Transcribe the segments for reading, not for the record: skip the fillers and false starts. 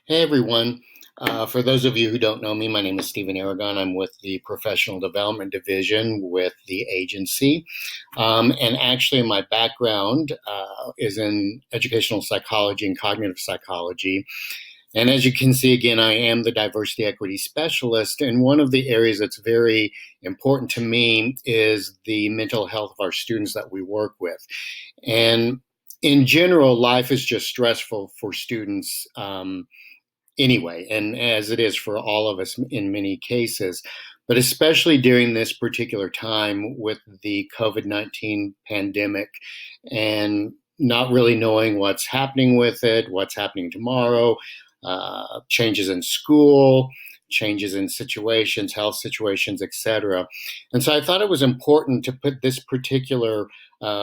Hey everyone. For those of you who don't know me, my name is Stephen Aragon. I'm with the Professional Development Division with the agency. And actually, my background is in educational psychology and cognitive psychology. And as you can see, again, I am the diversity equity specialist. And one of the areas that's very important to me is the mental health of our students that we work with. And in general, life is just stressful for students. Anyway, and as it is for all of us in many cases, but especially during this particular time with the COVID-19 pandemic and not really knowing what's happening with it, what's happening tomorrow, changes in school, changes in situations, health situations, etc. And so I thought it was important to put this particular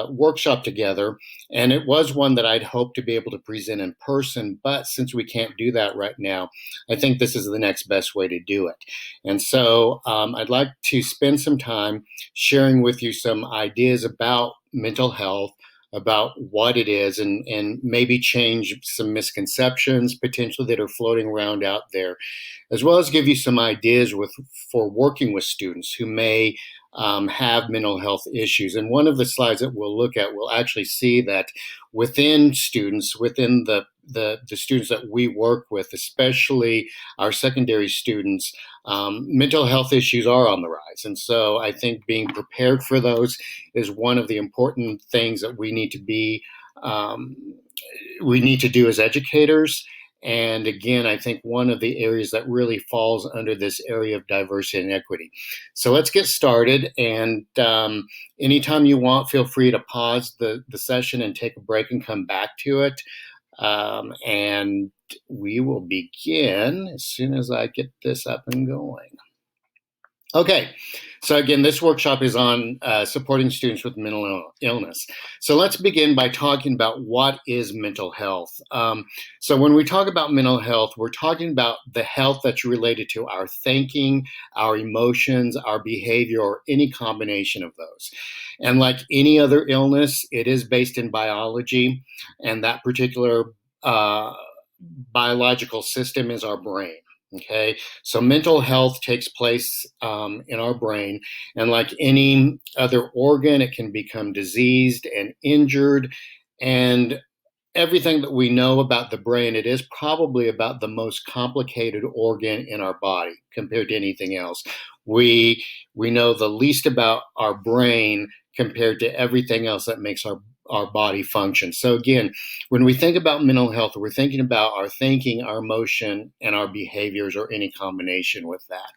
workshop together. And it was one that I'd hoped to be able to present in person. But since we can't do that right now, I think this is the next best way to do it. And so I'd like to spend some time sharing with you some ideas about mental health, about what it is, and maybe change some misconceptions potentially that are floating around out there, as well as give you some ideas for working with students who may have mental health issues. And one of the slides that we'll look at, we'll actually see that within students, within the students that we work with, especially our secondary students, mental health issues are on the rise. And so I think being prepared for those is one of the important things that we need to do as educators. And again, I think one of the areas that really falls under this area of diversity and equity. So let's get started. And anytime you want, feel free to pause the session and take a break and come back to it. And we will begin as soon as I get this up and going. Okay, so again, this workshop is on supporting students with mental illness. So let's begin by talking about what is mental health. So when we talk about mental health, we're talking about the health that's related to our thinking, our emotions, our behavior, or any combination of those. And like any other illness, it is based in biology, and that particular biological system is our brain. Okay, so mental health takes place in our brain, and like any other organ, it can become diseased and injured. And everything that we know about the brain, it is probably about the most complicated organ in our body compared to anything else. We know the least about our brain compared to everything else that makes our body function. So again, when we think about mental health, we're thinking about our thinking, our emotion, and our behaviors, or any combination with that.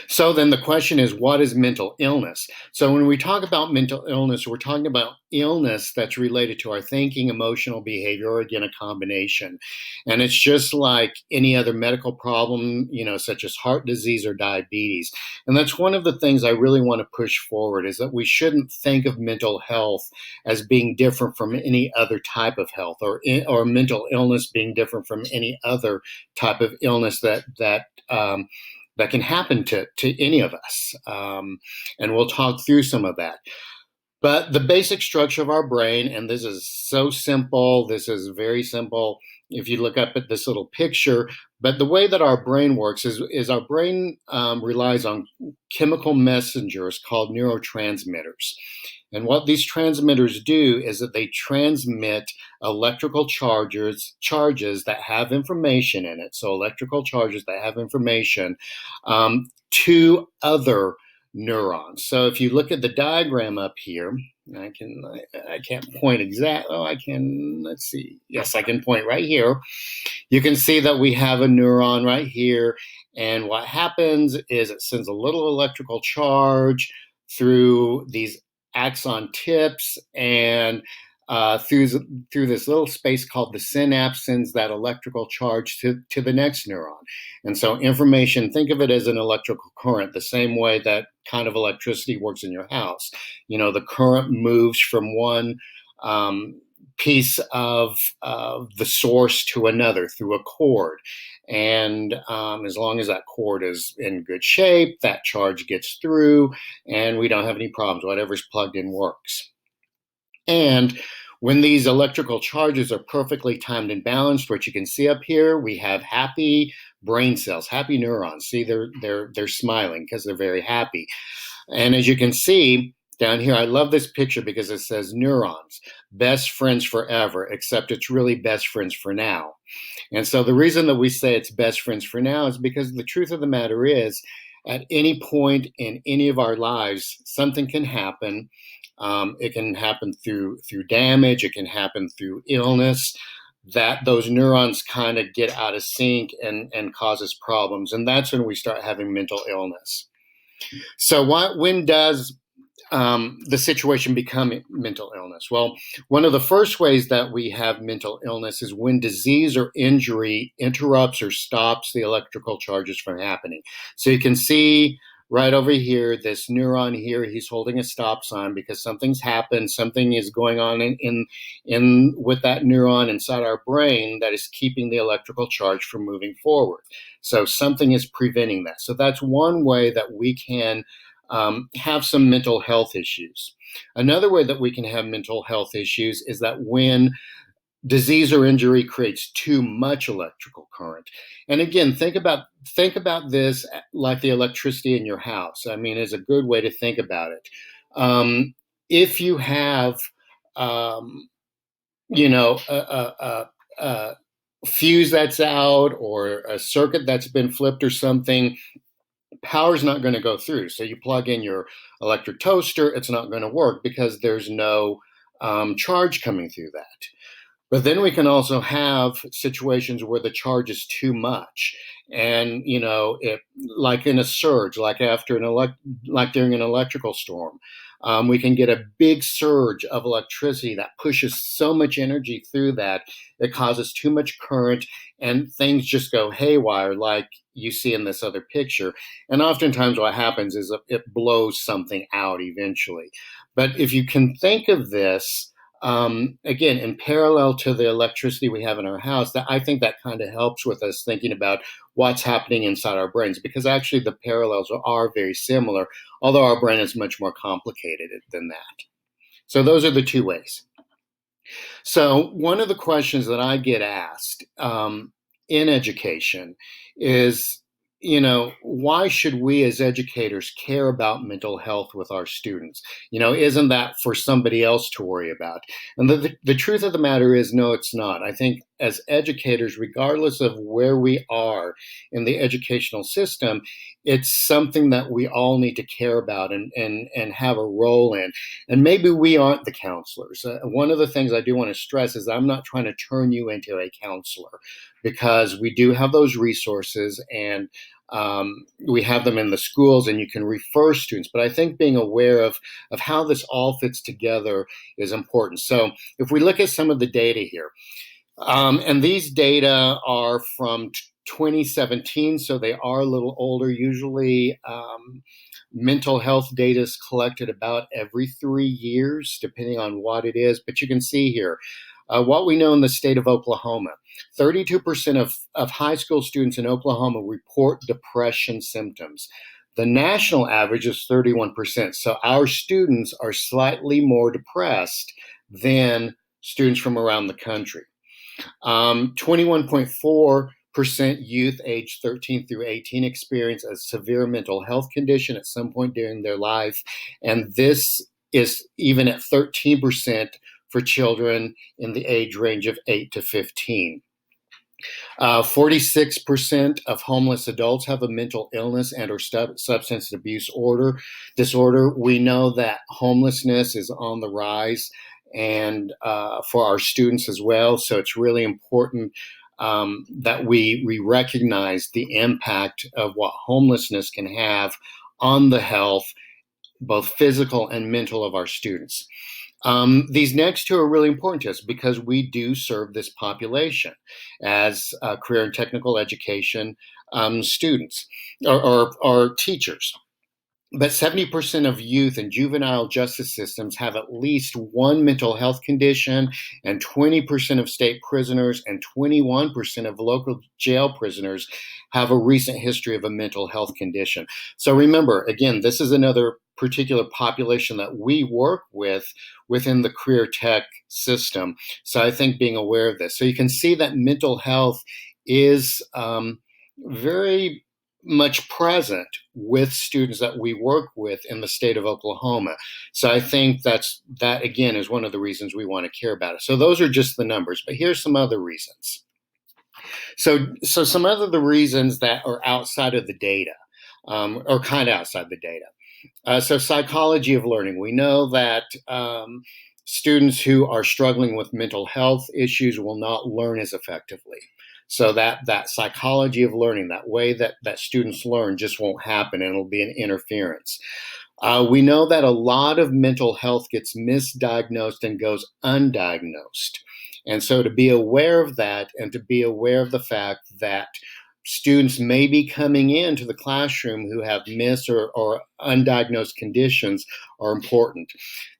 So then the question is, what is mental illness? So when we talk about mental illness, we're talking about illness that's related to our thinking, emotional behavior, or again, a combination. And it's just like any other medical problem, such as heart disease or diabetes. And that's one of the things I really want to push forward, is that we shouldn't think of mental health as being different from any other type of health, or mental illness being different from any other type of illness that can happen to any of us. And we'll talk through some of that. But the basic structure of our brain, and this is so simple, this is very simple if you look up at this little picture, but the way that our brain works is our brain relies on chemical messengers called neurotransmitters. And what these transmitters do is that they transmit electrical charges that have information in it. So electrical charges that have information to other neurons. So if you look at the diagram up here, I can't point exactly. Oh, I can. Let's see. Yes, I can point right here. You can see that we have a neuron right here, and what happens is it sends a little electrical charge through these axon tips, and through this little space called the synapse, sends that electrical charge to the next neuron. And so information, think of it as an electrical current, the same way that kind of electricity works in your house. The current moves from one piece of the source to another through a cord. And as long as that cord is in good shape, that charge gets through and we don't have any problems. Whatever's plugged in works. And When these electrical charges are perfectly timed and balanced, what you can see up here, we have happy brain cells, happy neurons. See, they're smiling because they're very happy. And as you can see down here, I love this picture because it says neurons, best friends forever, except it's really best friends for now. And so the reason that we say it's best friends for now is because the truth of the matter is, at any point in any of our lives, something can happen. It can happen through damage. It can happen through illness. That those neurons kind of get out of sync and causes problems, and that's when we start having mental illness. So, when does the situation become mental illness? Well, one of the first ways that we have mental illness is when disease or injury interrupts or stops the electrical charges from happening. So you can see right over here, this neuron here, he's holding a stop sign because something's happened, something is going on in with that neuron inside our brain that is keeping the electrical charge from moving forward. So something is preventing that. So that's one way that we can have some mental health issues. Another way that we can have mental health issues is that when disease or injury creates too much electrical current. And again, think about this like the electricity in your house. I mean, it's a good way to think about it. If you have, a fuse that's out or a circuit that's been flipped or something, power's not going to go through. So you plug in your electric toaster, it's not going to work because there's no charge coming through that. But then we can also have situations where the charge is too much, and like in a surge, like like during an electrical storm, we can get a big surge of electricity that pushes so much energy through that it causes too much current, and things just go haywire, like you see in this other picture. And oftentimes, what happens is it blows something out eventually. But if you can think of this. Again, in parallel to the electricity we have in our house, I think that kind of helps with us thinking about what's happening inside our brains, because actually the parallels are very similar, although our brain is much more complicated than that. So those are the two ways. So one of the questions that I get asked in education is, why should we as educators care about mental health with our students? Isn't that for somebody else to worry about? And the truth of the matter is, no, it's not. I think as educators, regardless of where we are in the educational system, it's something that we all need to care about and have a role in. And maybe we aren't the counselors. One of the things I do want to stress is I'm not trying to turn you into a counselor, because we do have those resources, and we have them in the schools, and you can refer students. But I think being aware of how this all fits together is important. So if we look at some of the data here, and these data are from 2017, so they are a little older. Usually, mental health data is collected about every 3 years, depending on what it is. But you can see here, what we know in the state of Oklahoma, 32% of high school students in Oklahoma report depression symptoms. The national average is 31%. So our students are slightly more depressed than students from around the country. 21.4% youth aged 13 through 18 experience a severe mental health condition at some point during their life. And this is even at 13% for children in the age range of 8 to 15. 46% of homeless adults have a mental illness and or substance abuse disorder. We know that homelessness is on the rise, and for our students as well. So it's really important that we recognize the impact of what homelessness can have on the health, both physical and mental, of our students. These next two are really important to us because we do serve this population as career and technical education students or teachers. But 70% of youth in juvenile justice systems have at least one mental health condition, and 20% of state prisoners and 21% of local jail prisoners have a recent history of a mental health condition. So remember, again, this is another particular population that we work with within the career tech system. So I think being aware of this. So you can see that mental health is very much present with students that we work with in the state of Oklahoma. So I think that again is one of the reasons we want to care about it. So those are just the numbers, but here's some other reasons. So some other the reasons that are outside of the data, or kind of outside the data. So psychology of learning. We know that students who are struggling with mental health issues will not learn as effectively. So that psychology of learning, that way that students learn, just won't happen, and it'll be an interference. We know that a lot of mental health gets misdiagnosed and goes undiagnosed. And so to be aware of that, and to be aware of the fact that students may be coming into the classroom who have mis or undiagnosed conditions are important.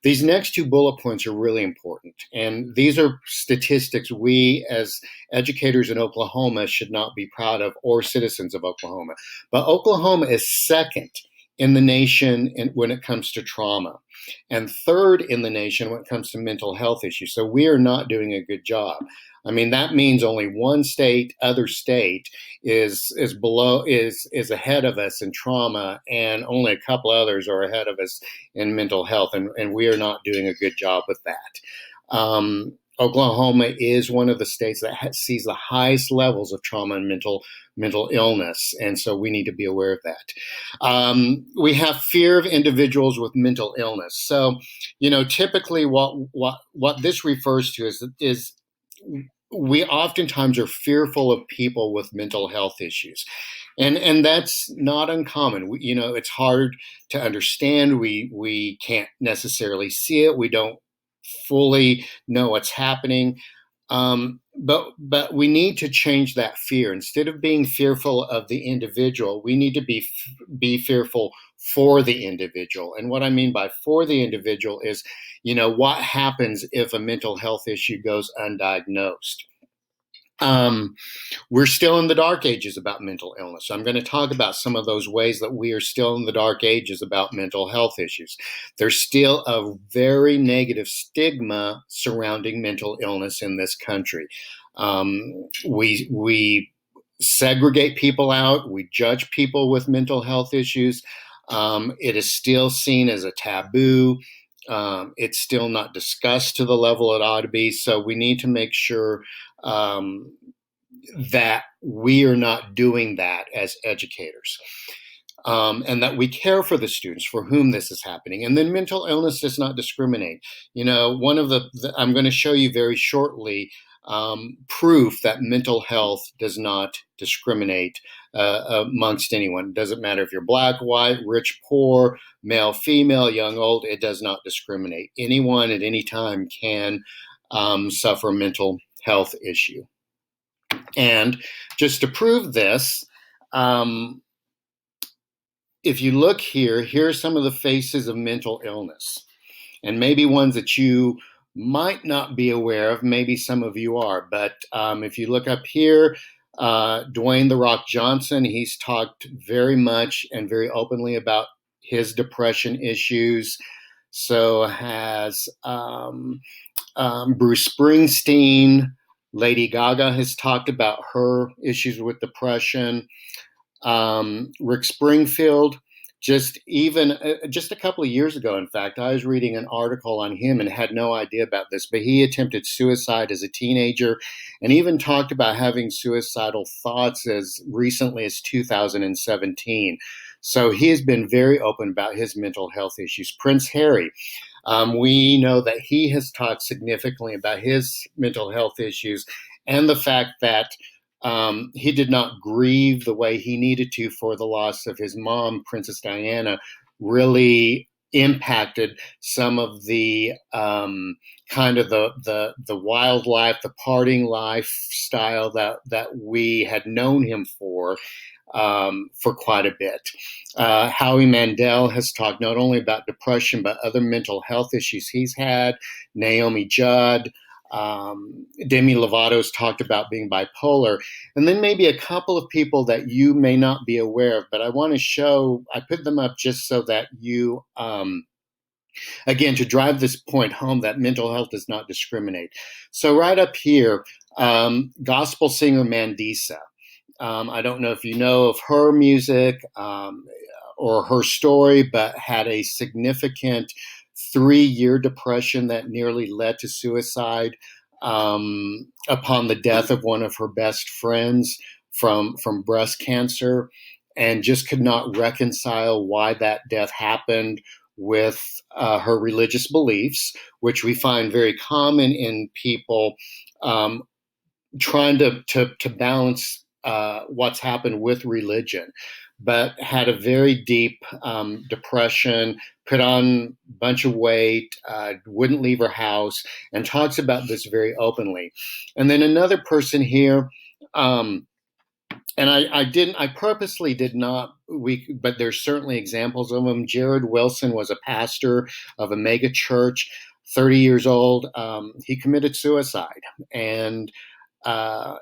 These next two bullet points are really important. And these are statistics we as educators in Oklahoma should not be proud of, or citizens of Oklahoma. But Oklahoma is second in the nation when it comes to trauma, and third in the nation when it comes to mental health issues. So we are not doing a good job. I mean, that means only one other state is ahead of us in trauma, and only a couple others are ahead of us in mental health, and we are not doing a good job with that. Oklahoma is one of the states that sees the highest levels of trauma and mental illness, and so we need to be aware of that. We have fear of individuals with mental illness. So, typically what this refers to is we oftentimes are fearful of people with mental health issues. And that's not uncommon. It's hard to understand. We can't necessarily see it. We don't fully know what's happening. But we need to change that fear. Instead of being fearful of the individual, we need to be fearful for the individual. And what I mean by for the individual is, what happens if a mental health issue goes undiagnosed? We're still in the dark ages about mental illness. So I'm going to talk about some of those ways that we are still in the dark ages about mental health issues. There's still a very negative stigma surrounding mental illness in this country. We segregate people out. We judge people with mental health issues. It is still seen as a taboo. It's still not discussed to the level it ought to be. So we need to make sure that we are not doing that as educators, and that we care for the students for whom this is happening. And then mental illness does not discriminate. One of I'm going to show you very shortly proof that mental health does not discriminate amongst anyone. It doesn't matter if you're black, white, rich, poor, male, female, young, old. It does not discriminate. Anyone at any time can suffer a mental health issue. And just to prove this, if you look here are some of the faces of mental illness, and maybe ones that you might not be aware of. Maybe some of you are, but if you look up here, Dwayne "The Rock" Johnson, he's talked very much and very openly about his depression issues. So has Bruce Springsteen. Lady Gaga has talked about her issues with depression. Rick Springfield, just a couple of years ago, in fact, I was reading an article on him and had no idea about this, but he attempted suicide as a teenager and even talked about having suicidal thoughts as recently as 2017. So he has been very open about his mental health issues. Prince Harry, we know that he has talked significantly about his mental health issues and the fact that he did not grieve the way he needed to for the loss of his mom, Princess Diana, really impacted some of the kind of the wildlife, the partying lifestyle that we had known him for quite a bit. Howie Mandel has talked not only about depression, but other mental health issues he's had. Naomi Judd, Demi Lovato's talked about being bipolar, and then maybe a couple of people that you may not be aware of, but I want to show, I put them up just so that you, again, to drive this point home that mental health does not discriminate. So right up here, gospel singer Mandisa. I don't know if you know of her music or her story, but had a significant 3-year depression that nearly led to suicide upon the death of one of her best friends from breast cancer, and just could not reconcile why that death happened with her religious beliefs, which we find very common in people trying to balance what's happened with religion, but had a very deep depression, put on a bunch of weight, wouldn't leave her house, and talks about this very openly. And then another person here, and I purposely did not, but there's certainly examples of them. Jared Wilson was a pastor of a mega church, 30 years old. He committed suicide, and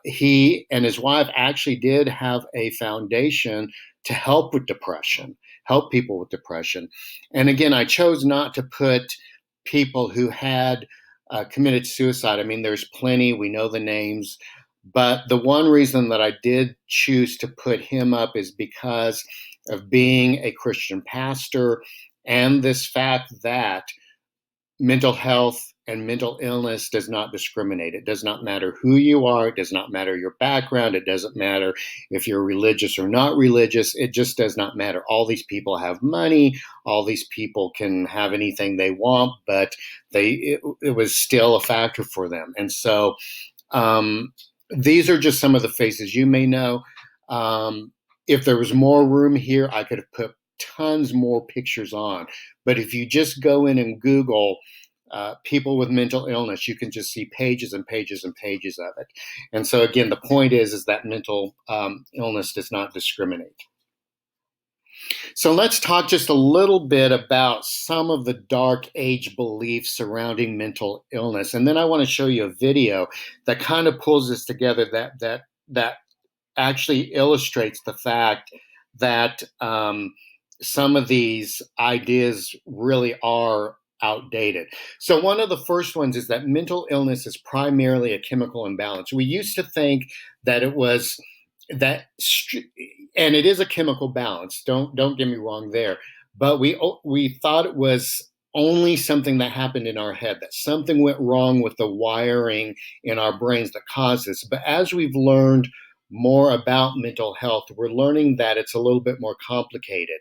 he and his wife actually did have a foundation to help with depression, help people with depression. And again, I chose not to put people who had committed suicide. I mean, there's plenty, we know the names. But the one reason that I did choose to put him up is because of being a Christian pastor and this fact that mental health and mental illness does not discriminate. It does not matter who you are. It does not matter your background. It doesn't matter if you're religious or not religious. It just does not matter. All these people have money. All these people can have anything they want, but it was still a factor for them. And so these are just some of the faces you may know. If there was more room here, I could have put tons more pictures on. But if you just go in and Google people with mental illness, you can just see pages and pages and pages of it. And so again, the point is that mental illness does not discriminate. So let's talk just a little bit about some of the dark age beliefs surrounding mental illness. And then I want to show you a video that kind of pulls this together, that actually illustrates the fact that some of these ideas really are outdated. So one of the first ones is that mental illness is primarily a chemical imbalance. We used to think that it was that, and it is a chemical balance. Don't get me wrong there, but we thought it was only something that happened in our head, that something went wrong with the wiring in our brains that caused this. But as we've learned more about mental health, we're learning that it's a little bit more complicated,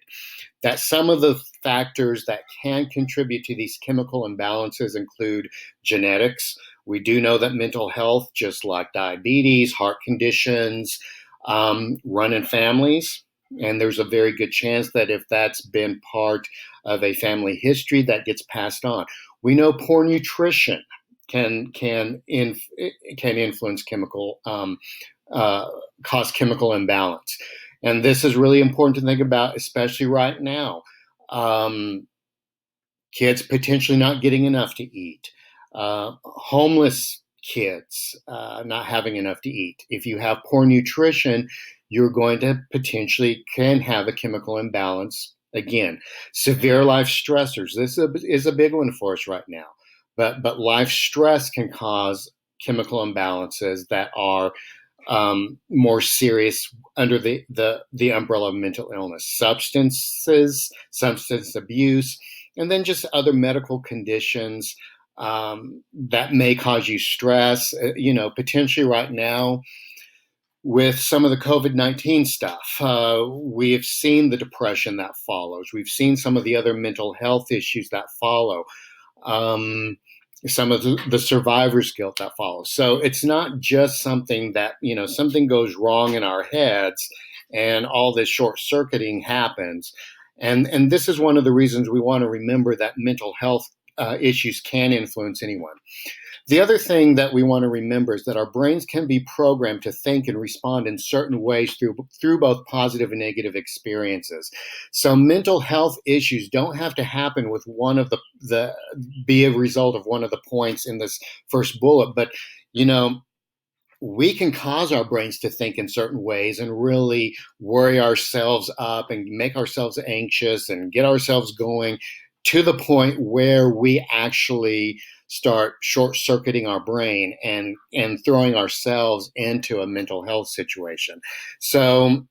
that some of the factors that can contribute to these chemical imbalances include genetics. We do know that mental health, just like diabetes, heart conditions, run in families. And there's a very good chance that if that's been part of a family history, that gets passed on. We know poor nutrition can influence cause chemical imbalance. And this is really important to think about, especially right now. Kids potentially not getting enough to eat, homeless kids not having enough to eat. If you have poor nutrition, you're going to potentially can have a chemical imbalance. Again, severe life stressors. This is a big one for us right now. But life stress can cause chemical imbalances that are more serious under the umbrella of mental illness. Substances, substance abuse, and then just other medical conditions that may cause you stress. Potentially right now with some of the COVID-19 stuff, we have seen the depression that follows. We've seen some of the other mental health issues that follow. Some of the survivor's guilt that follows. So it's not just something that, something goes wrong in our heads and all this short circuiting happens. And this is one of the reasons we want to remember that mental health issues can influence anyone. The other thing that we want to remember is that our brains can be programmed to think and respond in certain ways through both positive and negative experiences. So mental health issues don't have to happen with one of the be a result of one of the points in this first bullet, but you know, we can cause our brains to think in certain ways and really worry ourselves up and make ourselves anxious and get ourselves going to the point where we actually start short circuiting our brain and throwing ourselves into a mental health situation. So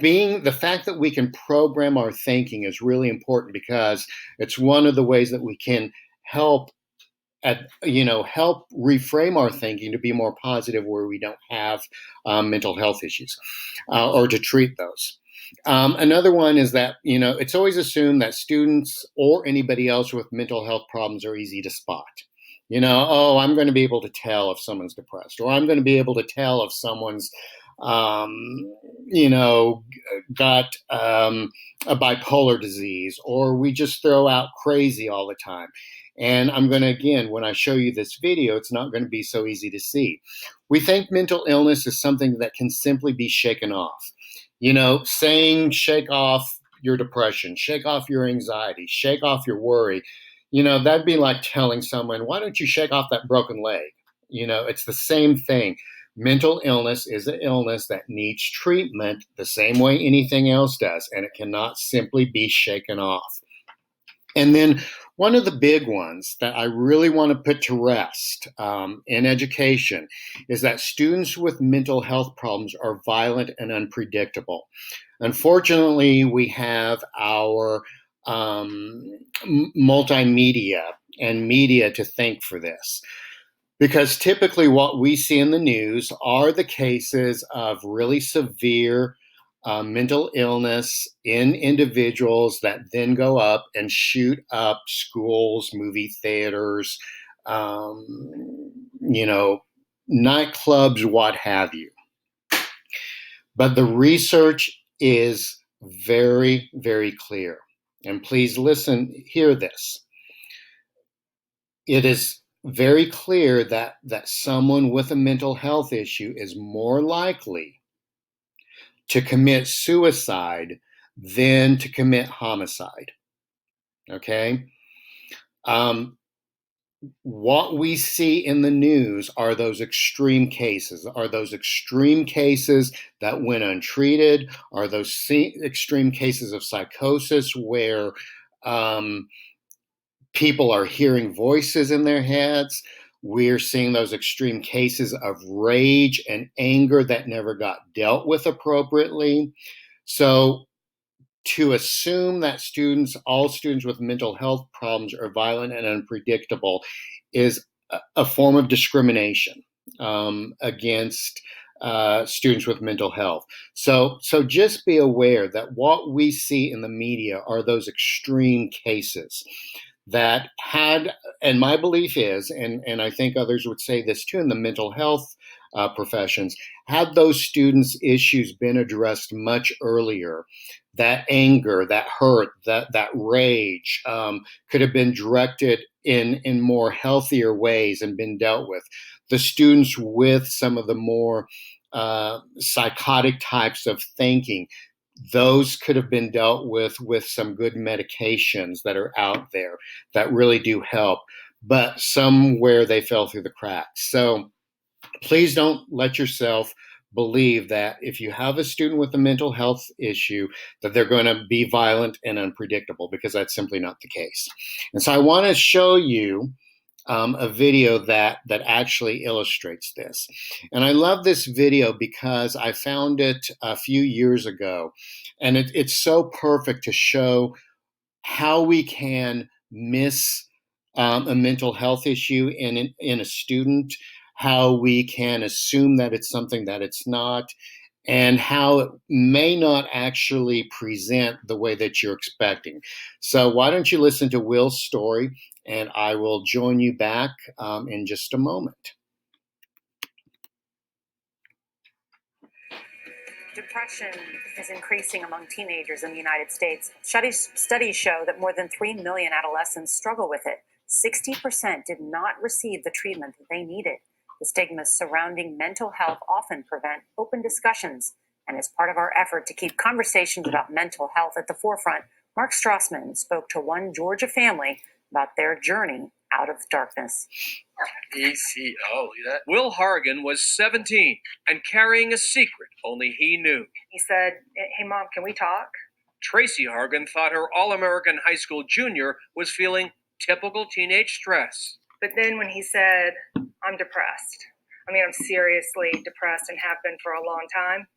being the fact that we can program our thinking is really important because it's one of the ways that we can help help reframe our thinking to be more positive where we don't have mental health issues or to treat those. Another one is that it's always assumed that students or anybody else with mental health problems are easy to spot. Oh, I'm going to be able to tell if someone's depressed, or I'm going to be able to tell if someone's um, you know got a bipolar disease, or we just throw out crazy all the time. And I'm going to, again, when I show you this video, it's not going to be so easy to see. We think mental illness is something that can simply be shaken off. Saying shake off your depression, shake off your anxiety, shake off your worry, that'd be like telling someone, why don't you shake off that broken leg? It's the same thing. Mental illness is an illness that needs treatment the same way anything else does, and it cannot simply be shaken off. And then one of the big ones that I really want to put to rest in education is that students with mental health problems are violent and unpredictable. Unfortunately, we have our multimedia and media to thank for this. Because typically what we see in the news are the cases of really severe mental illness in individuals that then go up and shoot up schools, movie theaters, um, nightclubs, what have you. But the research is very, very clear. And please listen, hear this. It is very clear that someone with a mental health issue is more likely to commit suicide than to commit homicide. Okay? What we see in the news are those extreme cases. Are those extreme cases that went untreated? Are those extreme cases of psychosis where people are hearing voices in their heads? We're seeing those extreme cases of rage and anger that never got dealt with appropriately. So to assume that all students with mental health problems are violent and unpredictable is a form of discrimination against students with mental health. So just be aware that what we see in the media are those extreme cases that had, and my belief is, and I think others would say this too in the mental health professions, had those students' issues been addressed much earlier, that anger, that hurt, that rage could have been directed in more healthier ways and been dealt with. The students with some of the more psychotic types of thinking, those could have been dealt with some good medications that are out there that really do help, but somewhere they fell through the cracks. So please don't let yourself believe that if you have a student with a mental health issue that they're going to be violent and unpredictable, because that's simply not the case. And so I want to show you a video that actually illustrates this. And I love this video because I found it a few years ago, and it's so perfect to show how we can miss a mental health issue in a student, how we can assume that it's something that it's not, and how it may not actually present the way that you're expecting. So why don't you listen to Will's story, and I will join you back in just a moment. Depression is increasing among teenagers in the United States. Studies show that more than 3 million adolescents struggle with it. 60% did not receive the treatment that they needed. The stigmas surrounding mental health often prevent open discussions, and as part of our effort to keep conversations about mental health at the forefront, Mark Strassman spoke to one Georgia family about their journey out of darkness. ECO, that. Will Hargan was 17 and carrying a secret only he knew. He said, "Hey, Mom, can we talk?" Tracy Hargan thought her All-American high school junior was feeling typical teenage stress. But then when he said, "I'm depressed," I'm seriously depressed and have been for a long time,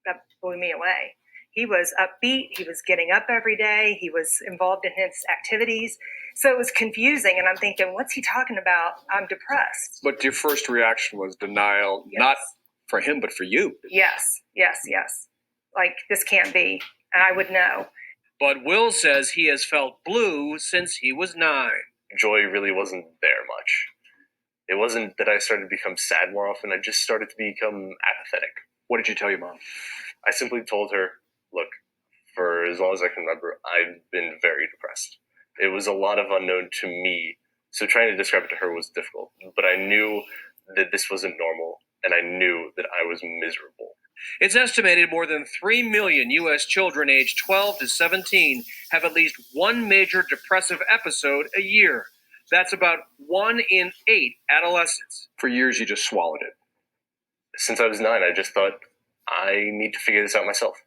that blew me away. He was upbeat. He was getting up every day. He was involved in his activities. So it was confusing. And I'm thinking, what's he talking about? I'm depressed. But your first reaction was denial, Yes. not for him, but for you. Yes. Like, this can't be. And I would know. But Will says he has felt blue since he was 9. Joy really wasn't there much. It wasn't that I started to become sad more often. I just started to become apathetic. What did you tell your mom? I simply told her, look, for as long as I can remember, I've been very depressed. It was a lot of unknown to me, so trying to describe it to her was difficult. But I knew that this wasn't normal, and I knew that I was miserable. It's estimated more than 3 million U.S. children aged 12 to 17 have at least one major depressive episode a year. That's about 1 in 8 adolescents. For years, you just swallowed it. Since I was 9, I just thought, I need to figure this out myself.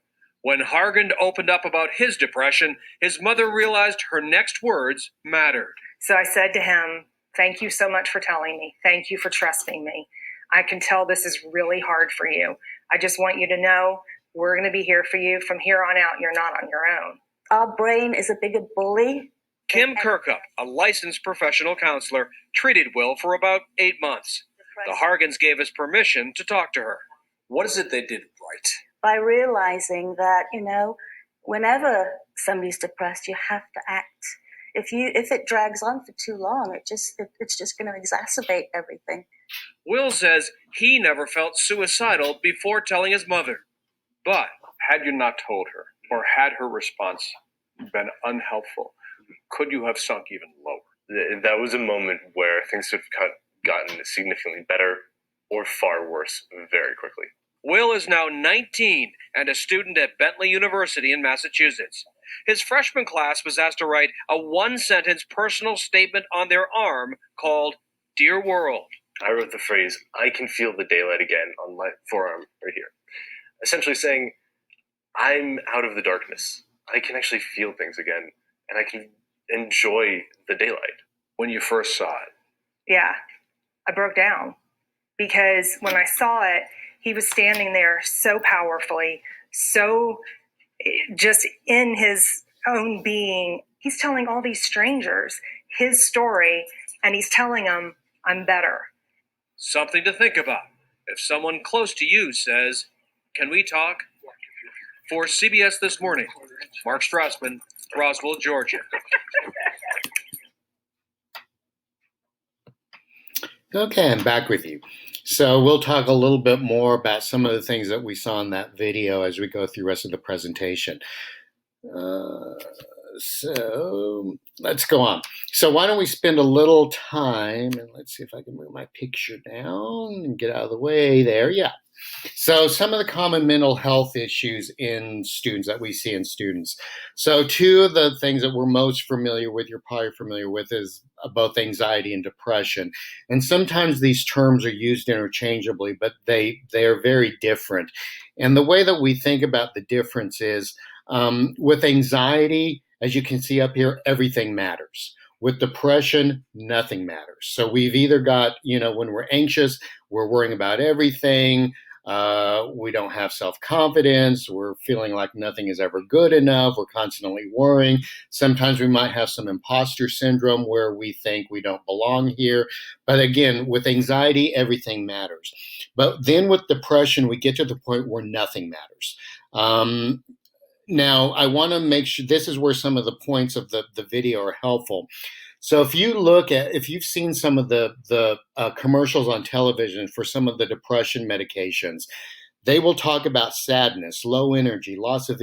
When Hargan opened up about his depression, his mother realized her next words mattered. So I said to him, "Thank you so much for telling me. Thank you for trusting me. I can tell this is really hard for you. I just want you to know we're going to be here for you. From here on out, you're not on your own." Our brain is a bigger bully. Kim Kirkup, a licensed professional counselor, treated Will for about 8 months. The Hargans gave us permission to talk to her. What is it they did right? By realizing that, whenever somebody's depressed, you have to act. If it drags on for too long, it's just going to exacerbate everything. Will says he never felt suicidal before telling his mother. But had you not told her, or had her response been unhelpful, could you have sunk even lower? That was a moment where things could have gotten significantly better or far worse very quickly. Will is now 19 and a student at Bentley University in Massachusetts. His freshman class was asked to write a one-sentence personal statement on their arm called "Dear World." I wrote the phrase, "I can feel the daylight again" on my forearm right here. Essentially saying, I'm out of the darkness. I can actually feel things again, and I can enjoy the daylight. When you first saw it? Yeah, I broke down because when I saw it, he was standing there so powerfully, so just in his own being. He's telling all these strangers his story, and he's telling them, "I'm better." Something to think about. If someone close to you says, "Can we talk?" For CBS This Morning, Mark Strassman, Roswell, Georgia. Okay, I'm back with you. So we'll talk a little bit more about some of the things that we saw in that video as we go through the rest of the presentation. So let's go on. So why don't we spend a little time, and let's see if I can move my picture down and get out of the way there. Yeah. So some of the common mental health issues in students that we see in students. So two of the things that we're most familiar with, you're probably familiar with, is both anxiety and depression. And sometimes these terms are used interchangeably, but they are very different. And the way that we think about the difference is with anxiety, as you can see up here, everything matters. With depression, nothing matters. So we've either got, when we're anxious, we're worrying about everything. We don't have self-confidence. We're feeling like nothing is ever good enough. We're constantly worrying. Sometimes we might have some imposter syndrome where we think we don't belong here. But again, with anxiety, everything matters. But then with depression, we get to the point where nothing matters. Now, I want to make sure this is where some of the points of the video are helpful. So if you've seen some of the commercials on television for some of the depression medications, they will talk about sadness, low energy, loss of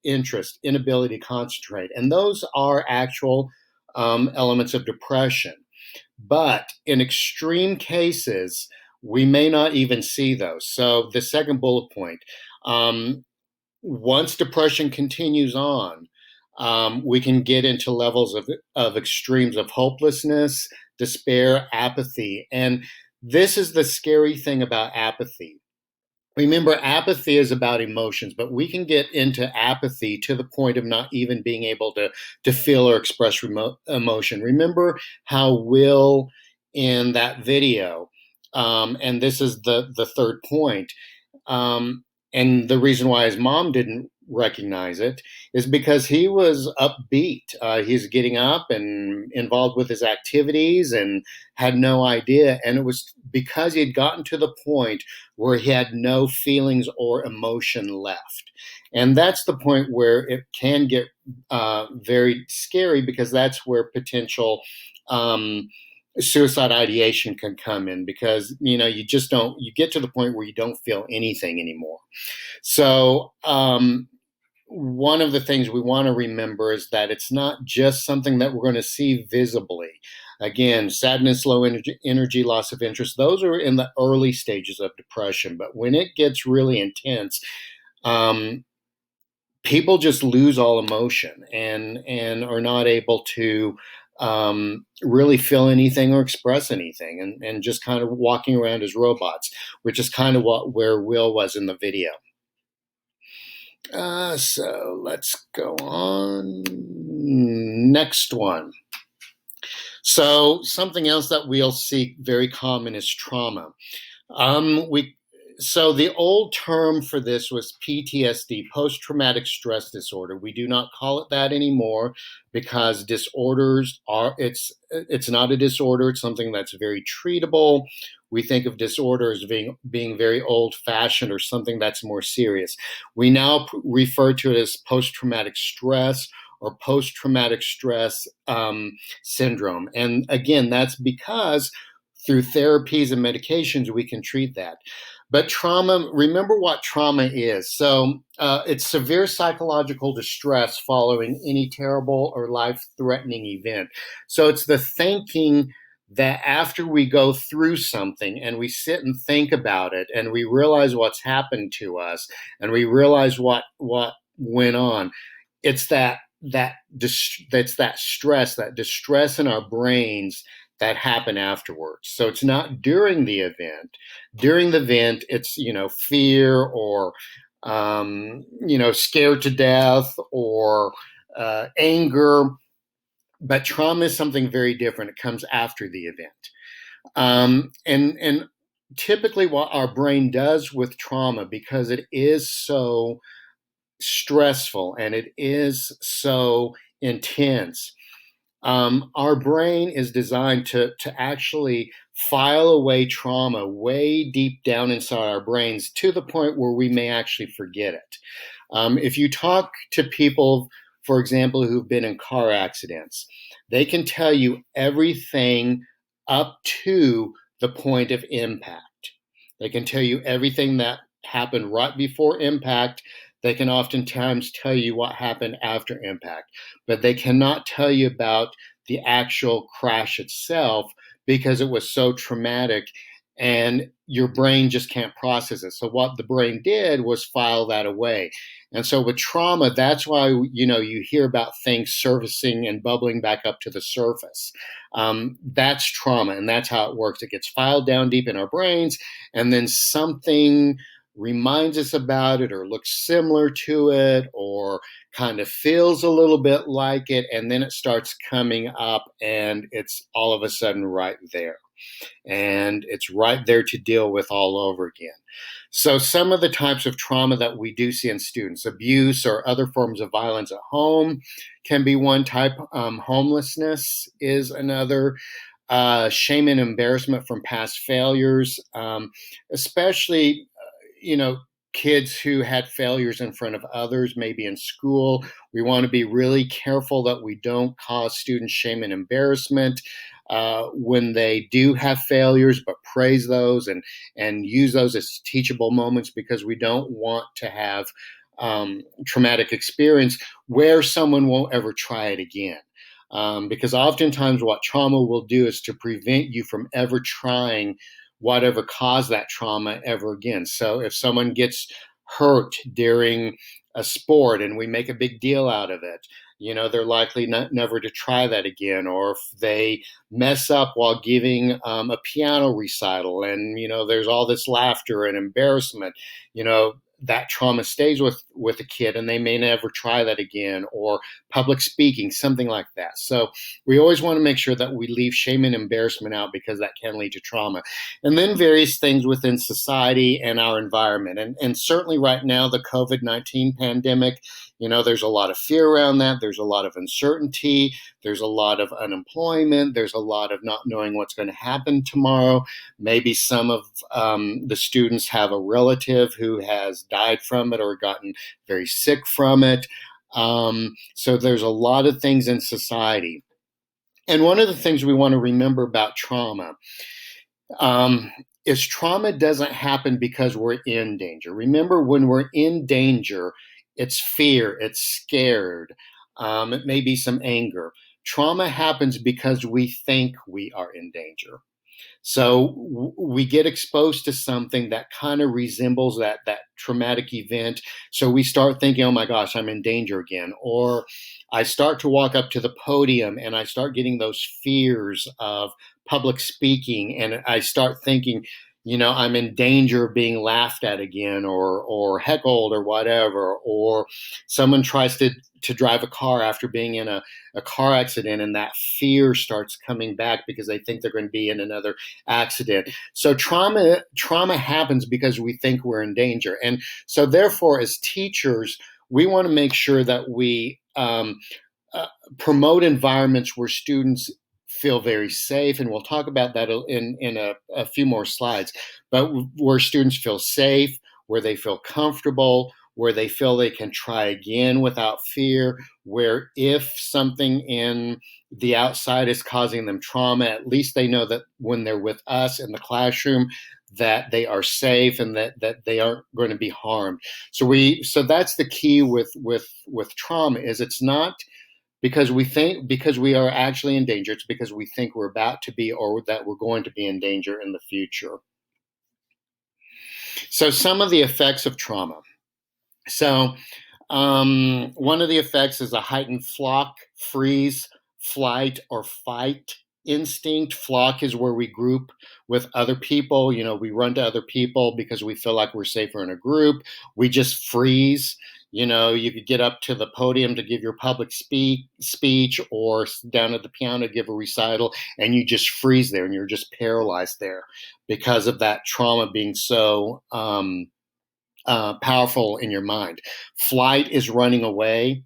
interest, inability to concentrate. And those are actual elements of depression. But in extreme cases, we may not even see those. So the second bullet point, once depression continues on, we can get into levels of extremes of hopelessness, despair, apathy. And this is the scary thing about apathy. Remember, apathy is about emotions, but we can get into apathy to the point of not even being able to feel or express emotion. Remember how Will in that video, and this is the third point, um, and the reason why his mom didn't recognize it is because he was upbeat. He's getting up and involved with his activities and had no idea. And it was because he had gotten to the point where he had no feelings or emotion left. And that's the point where it can get very scary, because that's where potential suicide ideation can come in, because you just don't, you get to the point where you don't feel anything anymore. So one of the things we want to remember is that it's not just something that we're going to see visibly. Again, sadness, low energy, loss of interest, those are in the early stages of depression. But when it gets really intense, people just lose all emotion and are not able to really feel anything or express anything, and just kind of walking around as robots, which is kind of where Will was in the video. So let's go on. Next one. So something else that we'll see very common is trauma. So the old term for this was PTSD, post-traumatic stress disorder. We do not call it that anymore, because disorders are, it's not a disorder, it's something that's very treatable. We think of disorder as being very old-fashioned, or something that's more serious. We now refer to it as post-traumatic stress or post-traumatic stress syndrome. And again, that's because through therapies and medications, we can treat that. But trauma, remember what trauma is. So it's severe psychological distress following any terrible or life-threatening event. So it's the thinking that after we go through something and we sit and think about it, and we realize what's happened to us, and we realize what went on, it's that stress, that distress in our brains that happen afterwards. So it's not during the event. During the event, it's fear, or scared to death, or anger. But trauma is something very different. It comes after the event, and typically what our brain does with trauma, because it is so stressful and it is so intense, our brain is designed to actually file away trauma way deep down inside our brains, to the point where we may actually forget it. If you talk to people, for example, who've been in car accidents, they can tell you everything up to the point of impact. They can tell you everything that happened right before impact. They can oftentimes tell you what happened after impact, but they cannot tell you about the actual crash itself, because it was so traumatic and your brain just can't process it. So what the brain did was file that away. And so with trauma, that's why you hear about things surfacing and bubbling back up to the surface. That's trauma, and that's how it works. It gets filed down deep in our brains, and then something reminds us about it, or looks similar to it, or kind of feels a little bit like it, and then it starts coming up, and it's all of a sudden right there. And it's right there to deal with all over again. So some of the types of trauma that we do see in students: abuse or other forms of violence at home can be one type. Homelessness is another. Shame and embarrassment from past failures, especially kids who had failures in front of others, maybe in school. We want to be really careful that we don't cause students shame and embarrassment when they do have failures, but praise those and use those as teachable moments, because we don't want to have traumatic experience where someone won't ever try it again. because oftentimes what trauma will do is to prevent you from ever trying whatever caused that trauma ever again. So if someone gets hurt during a sport and we make a big deal out of it, they're likely never to try that again. Or if they mess up while giving a piano recital and, there's all this laughter and embarrassment, that trauma stays with a kid and they may never try that again. Or public speaking, something like that. So we always want to make sure that we leave shame and embarrassment out, because that can lead to trauma. And then various things within society and our environment. And certainly right now, the COVID-19 pandemic, there's a lot of fear around that. There's a lot of uncertainty. There's a lot of unemployment. There's a lot of not knowing what's going to happen tomorrow. Maybe some of the students have a relative who has died from it or gotten very sick from it. So there's a lot of things in society. And one of the things we want to remember about trauma is trauma doesn't happen because we're in danger. Remember, when we're in danger, it's fear, it's scared, it may be some anger. Trauma happens because we think we are in danger. So we get exposed to something that kind of resembles that traumatic event. So we start thinking, oh my gosh, I'm in danger again. Or I start to walk up to the podium and I start getting those fears of public speaking. And I start thinking, I'm in danger of being laughed at again, or heckled, or whatever. Or someone tries to drive a car after being in a car accident, and that fear starts coming back because they think they're going to be in another accident. So trauma happens because we think we're in danger. And so therefore, as teachers, we want to make sure that we promote environments where students feel very safe, and we'll talk about that in a few more slides, but where students feel safe, where they feel comfortable, where they feel they can try again without fear, where if something in the outside is causing them trauma, at least they know that when they're with us in the classroom, that they are safe and that they aren't going to be harmed. So that's the key with trauma, is it's not because we are actually in danger. It's because we think we're about to be, or that we're going to be in danger in the future. So some of the effects of trauma. So one of the effects is a heightened flock, freeze, flight, or fight instinct. Flock is where we group with other people. We run to other people because we feel like we're safer in a group. We just freeze. You could get up to the podium to give your public speech, or down at the piano to give a recital, and you just freeze there and you're just paralyzed there because of that trauma being so powerful in your mind. Flight is running away.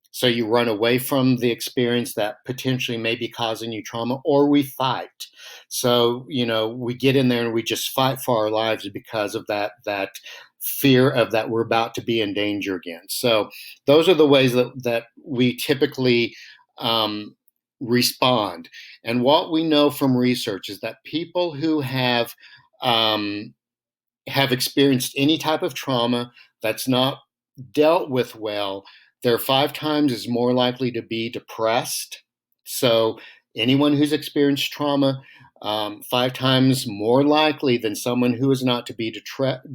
So you run away from the experience that potentially may be causing you trauma. Or we fight. So, we get in there and we just fight for our lives because of that fear of that we're about to be in danger again. So those are the ways that we typically respond. And what we know from research is that people who have experienced any type of trauma that's not dealt with well, they're 5 times as more likely to be depressed. So anyone who's experienced trauma, 5 times more likely than someone who is not to be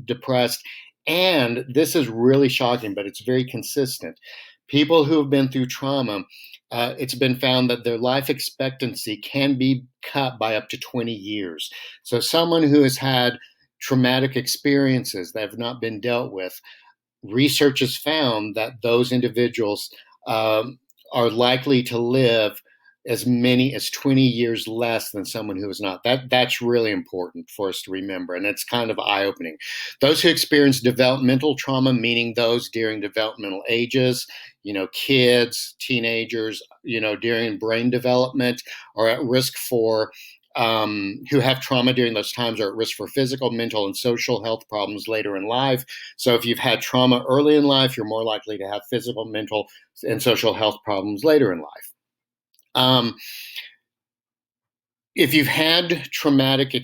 depressed. And this is really shocking, but it's very consistent. People who have been through trauma, it's been found that their life expectancy can be cut by up to 20 years. So someone who has had traumatic experiences that have not been dealt with, research has found that those individuals are likely to live as many as 20 years less than someone who is not. That's really important for us to remember, and it's kind of eye-opening. Those who experience developmental trauma, meaning those during developmental ages, kids, teenagers, during brain development, are at risk for who have trauma during those times are at risk for physical, mental, and social health problems later in life. So if you've had trauma early in life, you're more likely to have physical, mental, and social health problems later in life. If you've had traumatic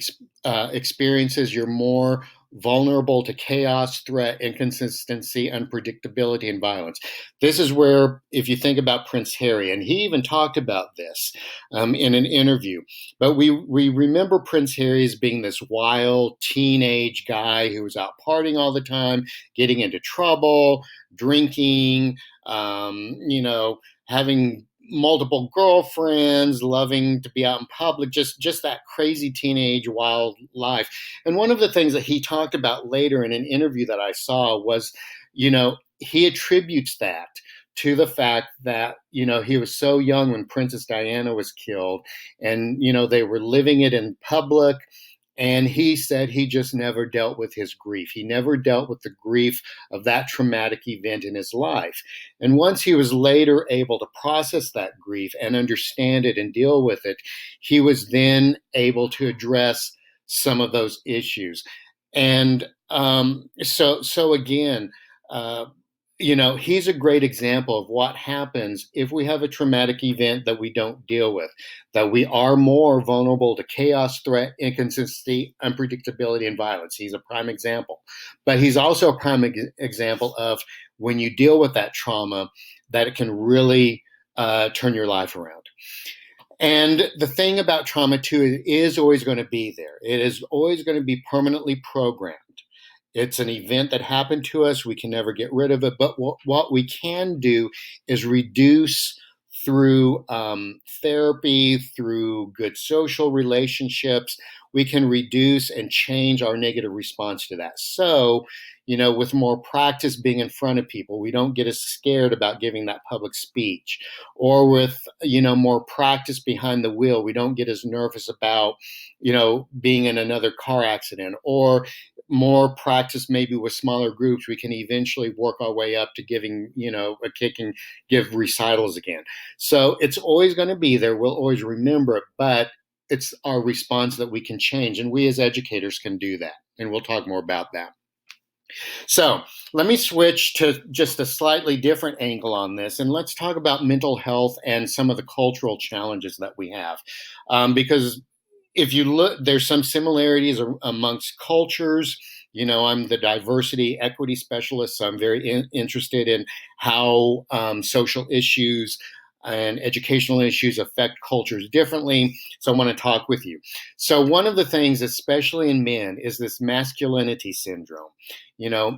experiences, you're more vulnerable to chaos, threat, inconsistency, unpredictability, and violence. This is where, if you think about Prince Harry, and he even talked about this in an interview, but we remember Prince Harry as being this wild teenage guy who was out partying all the time, getting into trouble, drinking, having multiple girlfriends, loving to be out in public, just that crazy teenage wild life. And one of the things that he talked about later in an interview that I saw was, he attributes that to the fact that, he was so young when Princess Diana was killed, and, they were living it in public. And he said he just never dealt with his grief. He never dealt with the grief of that traumatic event in his life. And once he was later able to process that grief and understand it and deal with it, he was then able to address some of those issues. And so again, he's a great example of what happens if we have a traumatic event that we don't deal with, that we are more vulnerable to chaos, threat, inconsistency, unpredictability, and violence. He's a prime example. But he's also a prime example of when you deal with that trauma, that it can really turn your life around. And the thing about trauma, too, it is always going to be there. It is always going to be permanently programmed. It's an event that happened to us. We can never get rid of it. But what we can do is reduce through therapy, through good social relationships. We can reduce and change our negative response to that. So, with more practice being in front of people, we don't get as scared about giving that public speech. Or with, more practice behind the wheel, we don't get as nervous about, being in another car accident. Or more practice maybe with smaller groups, we can eventually work our way up to giving, a kick and give recitals again. So it's always going to be there. We'll always remember it, but it's our response that we can change. And we as educators can do that. And we'll talk more about that. So let me switch to just a slightly different angle on this, and let's talk about mental health and some of the cultural challenges that we have. Because if you look, there's some similarities amongst cultures. I'm the diversity equity specialist, so I'm very interested in how social issues and educational issues affect cultures differently. So I want to talk with you. So one of the things, especially in men, is this masculinity syndrome.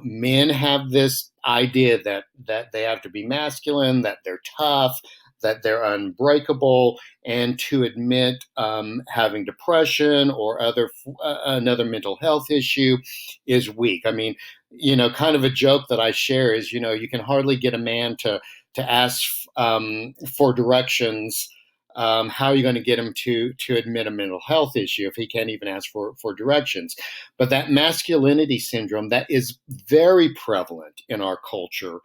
Men have this idea that they have to be masculine, that they're tough, that they're unbreakable, and to admit having depression or another mental health issue is weak. I mean, kind of a joke that I share is, you can hardly get a man to ask for directions. How are you going to get him to admit a mental health issue if he can't even ask for directions? But that masculinity syndrome that is very prevalent in our culture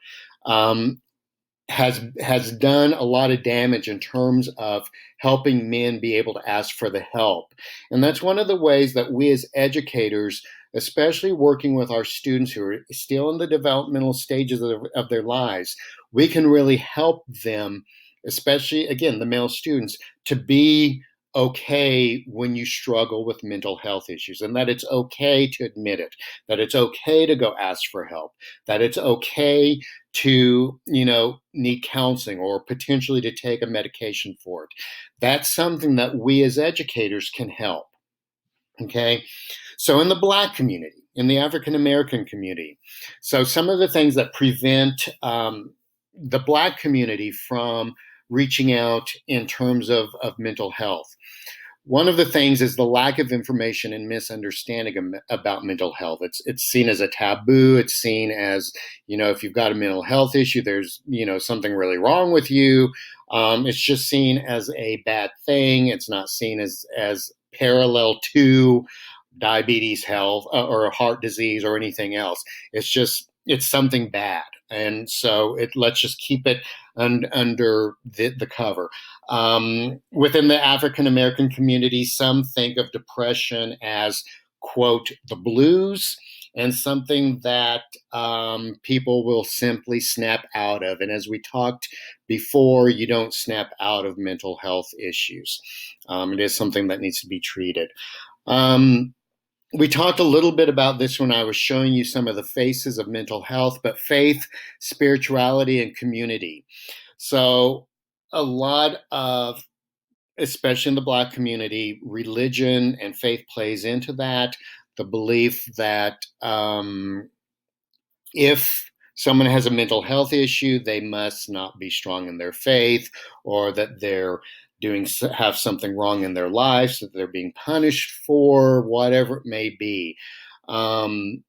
has done a lot of damage in terms of helping men be able to ask for the help. And that's one of the ways that we as educators, especially working with our students who are still in the developmental stages of their lives, we can really help them, especially, again, the male students, to be okay when you struggle with mental health issues, and that it's okay to admit it, that it's okay to go ask for help, that it's okay to, need counseling or potentially to take a medication for it. That's something that we as educators can help. Okay. So in the Black community, in the African American community, so some of the things that prevent the Black community from reaching out in terms of mental health. One of the things is the lack of information and misunderstanding about mental health. It's seen as a taboo. It's seen as, if you've got a mental health issue, there's, something really wrong with you. It's just seen as a bad thing. It's not seen as parallel to diabetes health or heart disease or anything else. It's something bad. And so let's just keep it under the cover. Within the African American community, some think of depression as, quote, the blues, and something that people will simply snap out of. And as we talked before, you don't snap out of mental health issues. It is something that needs to be treated. we talked a little bit about this when I was showing you some of the faces of mental health, but faith, spirituality, and community. So a lot of, especially in the Black community, religion and faith plays into that. The belief that if someone has a mental health issue, they must not be strong in their faith, or that they're have something wrong in their lives, that they're being punished for, whatever it may be. Um,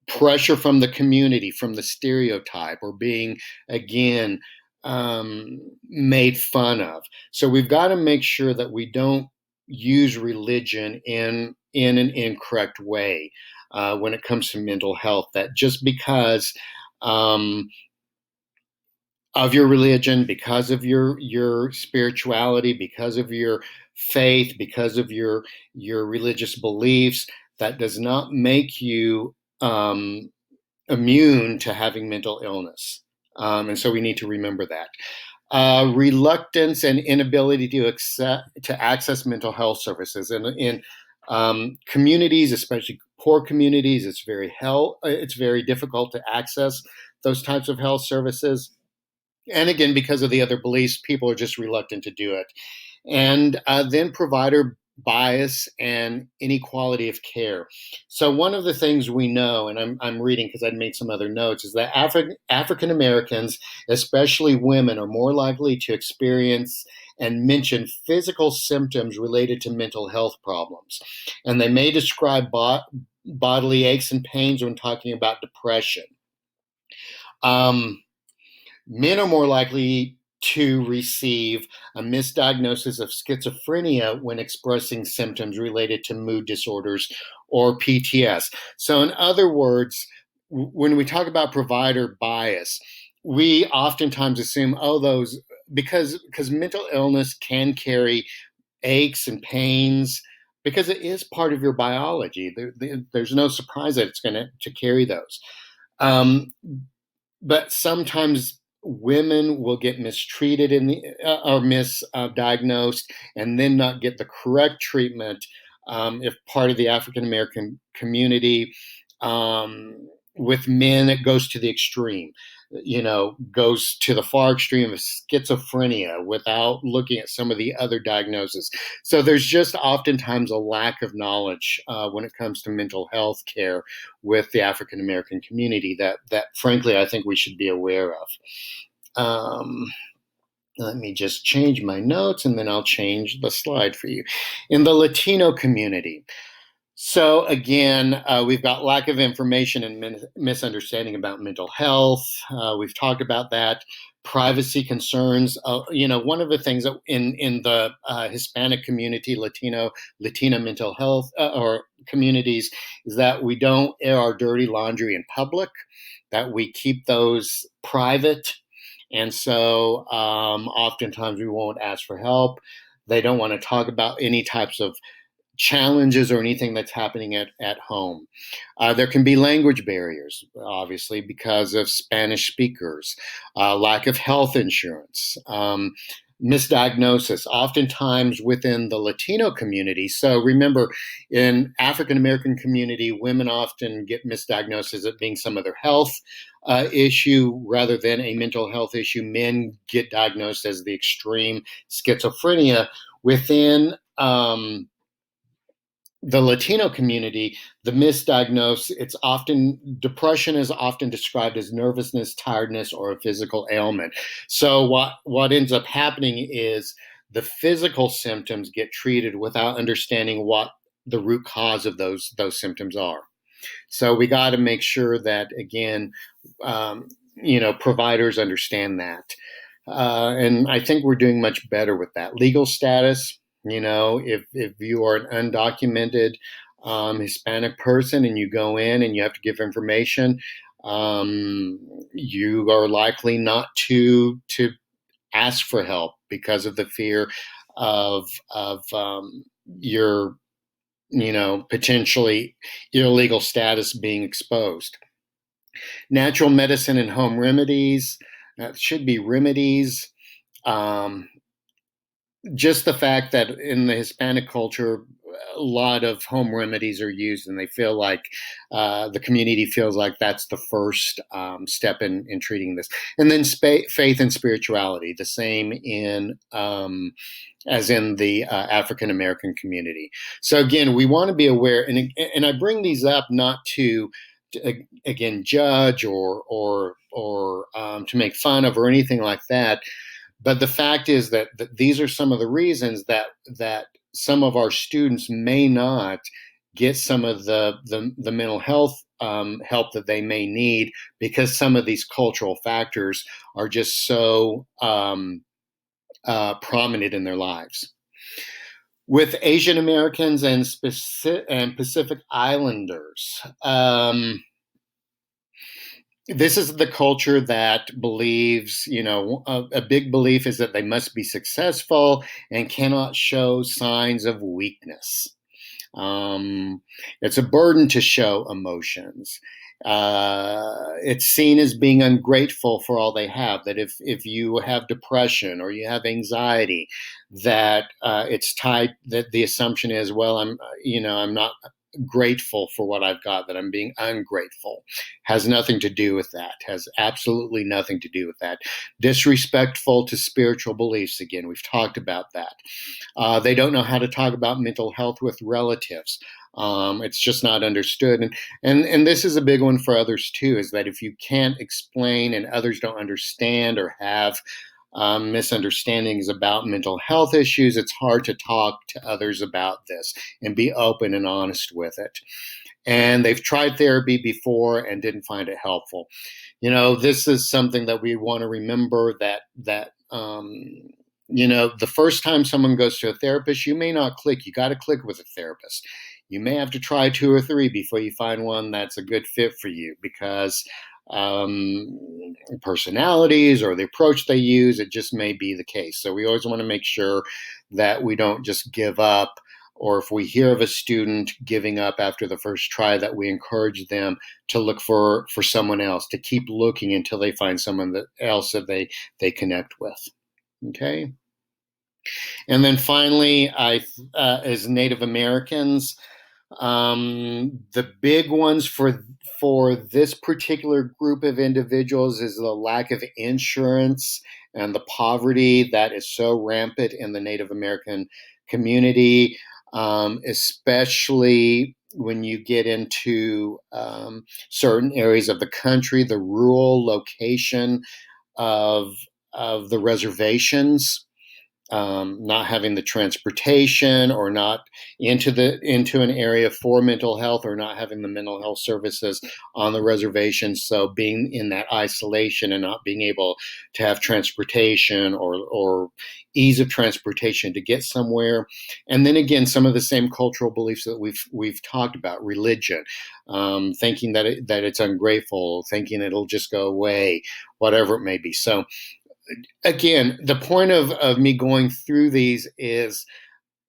Pressure from the community, from the stereotype, or being, again, made fun of. So we've got to make sure that we don't use religion in an incorrect way when it comes to mental health. That just because of your religion, because of your spirituality, because of your faith, because of your religious beliefs, that does not make you immune to having mental illness. And so we need to remember that. Reluctance and inability to access mental health services. And in communities, especially poor communities, it's very difficult to access those types of health services. And again, because of the other beliefs, people are just reluctant to do it. And then provider bias and inequality of care. So one of the things we know, and I'm reading because I'd made some other notes, is that African Americans, especially women, are more likely to experience and mention physical symptoms related to mental health problems. And they may describe bodily aches and pains when talking about depression. Men are more likely to receive a misdiagnosis of schizophrenia when expressing symptoms related to mood disorders or PTS. So, in other words, when we talk about provider bias, we oftentimes assume, oh, those, because mental illness can carry aches and pains, because it is part of your biology. There's no surprise that it's going to carry those. But sometimes women will get mistreated or misdiagnosed, and then not get the correct treatment if part of the African American community. With men, it goes to the extreme, goes to the far extreme of schizophrenia without looking at some of the other diagnoses. So there's just oftentimes a lack of knowledge when it comes to mental health care with the African American community that frankly I think we should be aware of. Let me just change my notes and then I'll change the slide for you. In the Latino community, so again, we've got lack of information and misunderstanding about mental health. We've talked about that. Privacy concerns. One of the things that in the Hispanic community, Latina mental health or communities, is that we don't air our dirty laundry in public, that we keep those private. And so oftentimes we won't ask for help. They don't want to talk about any types of challenges or anything that's happening at home. There can be language barriers, obviously, because of Spanish speakers, lack of health insurance, misdiagnosis, oftentimes within the Latino community. So remember, in African American community, women often get misdiagnosed as it being some other health issue rather than a mental health issue. Men get diagnosed as the extreme schizophrenia. Within the Latino community, the misdiagnosed, depression is often described as nervousness, tiredness, or a physical ailment. So what ends up happening is the physical symptoms get treated without understanding what the root cause of those symptoms are. So we got to make sure that, again, providers understand that. And I think we're doing much better with that. Legal status, if you are an undocumented Hispanic person and you go in and you have to give information, you are likely not to ask for help because of the fear of your potentially illegal status being exposed. Natural medicine and home remedies, that should be remedies. Just the fact that in the Hispanic culture, a lot of home remedies are used, and they feel like the community feels like that's the first step in treating this. And then faith and spirituality, the same in as in the African American community. So again, we want to be aware, and I bring these up not to again judge or to make fun of or anything like that. But the fact is that these are some of the reasons that some of our students may not get some of the mental health help that they may need, because some of these cultural factors are just so prominent in their lives. With Asian Americans and Pacific Islanders, this is the culture that believes, a big belief is that they must be successful and cannot show signs of weakness. It's a burden to show emotions. It's seen as being ungrateful for all they have. That if you have depression or you have anxiety, that it's tied. That the assumption is, well, I'm not grateful for what I've got, that I'm being ungrateful. Has nothing to do with that. Has absolutely nothing to do with that. Disrespectful to spiritual beliefs. Again, we've talked about that. They don't know how to talk about mental health with relatives. It's just not understood. And this is a big one for others too, is that if you can't explain and others don't understand or have misunderstandings about mental health issues, it's hard to talk to others about this and be open and honest with it. And they've tried therapy before and didn't find it helpful. This is something that we want to remember, that the first time someone goes to a therapist, you may not click. You got to click with a therapist. You may have to try 2 or 3 before you find one that's a good fit for you, because personalities or the approach they use, it just may be the case. So we always want to make sure that we don't just give up, or if we hear of a student giving up after the first try, that we encourage them to look for someone else, to keep looking until they find someone else that they connect with. Okay. And then finally, as Native Americans, the big ones for this particular group of individuals is the lack of insurance and the poverty that is so rampant in the Native American community, especially when you get into certain areas of the country, the rural location of the reservations. Not having the transportation, or not into an area for mental health, or not having the mental health services on the reservation. So being in that isolation and not being able to have transportation or ease of transportation to get somewhere. And then again, some of the same cultural beliefs that we've talked about, religion, thinking that it's ungrateful, thinking it'll just go away, whatever it may be. So again, the point of me going through these is,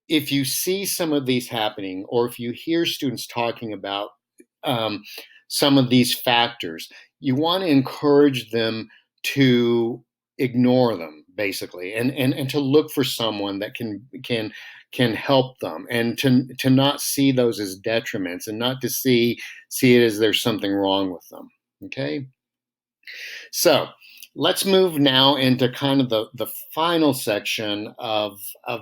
if you see some of these happening, or if you hear students talking about some of these factors, you want to encourage them to ignore them, basically, and to look for someone that can help them, and to not see those as detriments, and not to see it as there's something wrong with them. Okay, so let's move now into kind of the final section of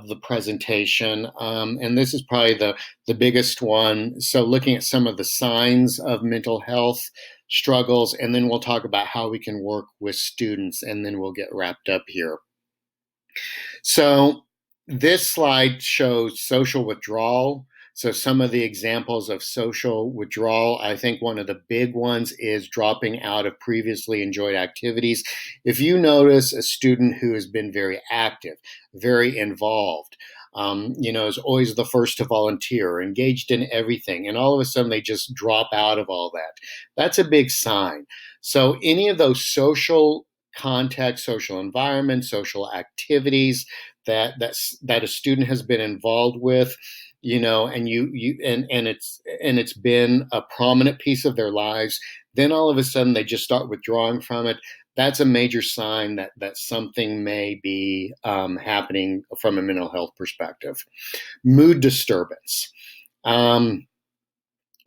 the presentation. And this is probably the biggest one. So looking at some of the signs of mental health struggles, and then we'll talk about how we can work with students, and then we'll get wrapped up here. So this slide shows social withdrawal. So some of the examples of social withdrawal, I think one of the big ones is dropping out of previously enjoyed activities. If you notice a student who has been very active, very involved, is always the first to volunteer, engaged in everything, and all of a sudden they just drop out of all that, that's a big sign. So any of those social context, social environment, social activities that a student has been involved with, and it's been a prominent piece of their lives, then all of a sudden they just start withdrawing from it. that's a major sign that something may be happening from a mental health perspective. Mood disturbance.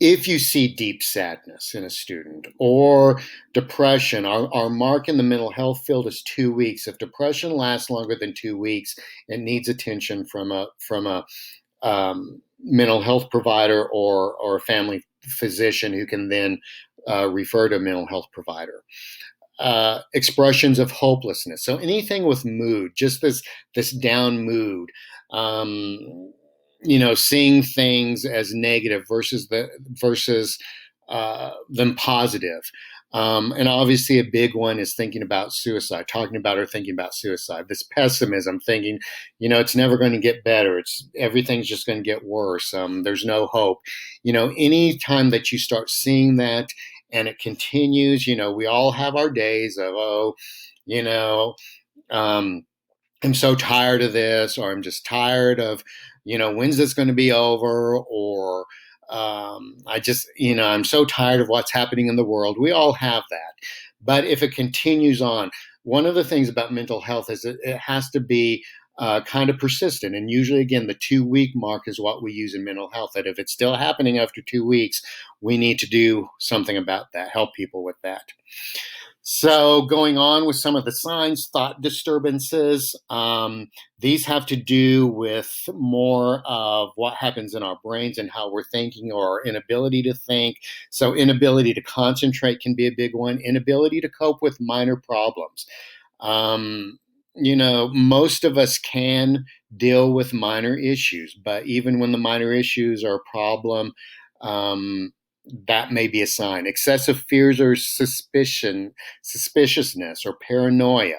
If you see deep sadness in a student or depression, our mark in the mental health field is 2 weeks. If depression lasts longer than 2 weeks, it needs attention from a mental health provider or a family physician who can then refer to a mental health provider. Expressions of hopelessness. So anything with mood, just this down mood. Seeing things as negative versus them positive. And obviously a big one is thinking about suicide, talking about or thinking about suicide. This pessimism, thinking, it's never going to get better. Everything's just going to get worse. There's no hope. Any time that you start seeing that and it continues, we all have our days of, I'm so tired of this, or I'm just tired of, when's this going to be over? Or I'm so tired of what's happening in the world. We all have that. But if it continues on, one of the things about mental health is it has to be kind of persistent. And usually, again, the 2-week mark is what we use in mental health, that if it's still happening after 2 weeks, we need to do something about that, help people with that. So going on with some of the signs, thought disturbances, these have to do with more of what happens in our brains and how we're thinking, or our inability to think. So inability to concentrate can be a big one. Inability to cope with minor problems. Most of us can deal with minor issues, but even when the minor issues are a problem, that may be a sign. Excessive fears or suspiciousness or paranoia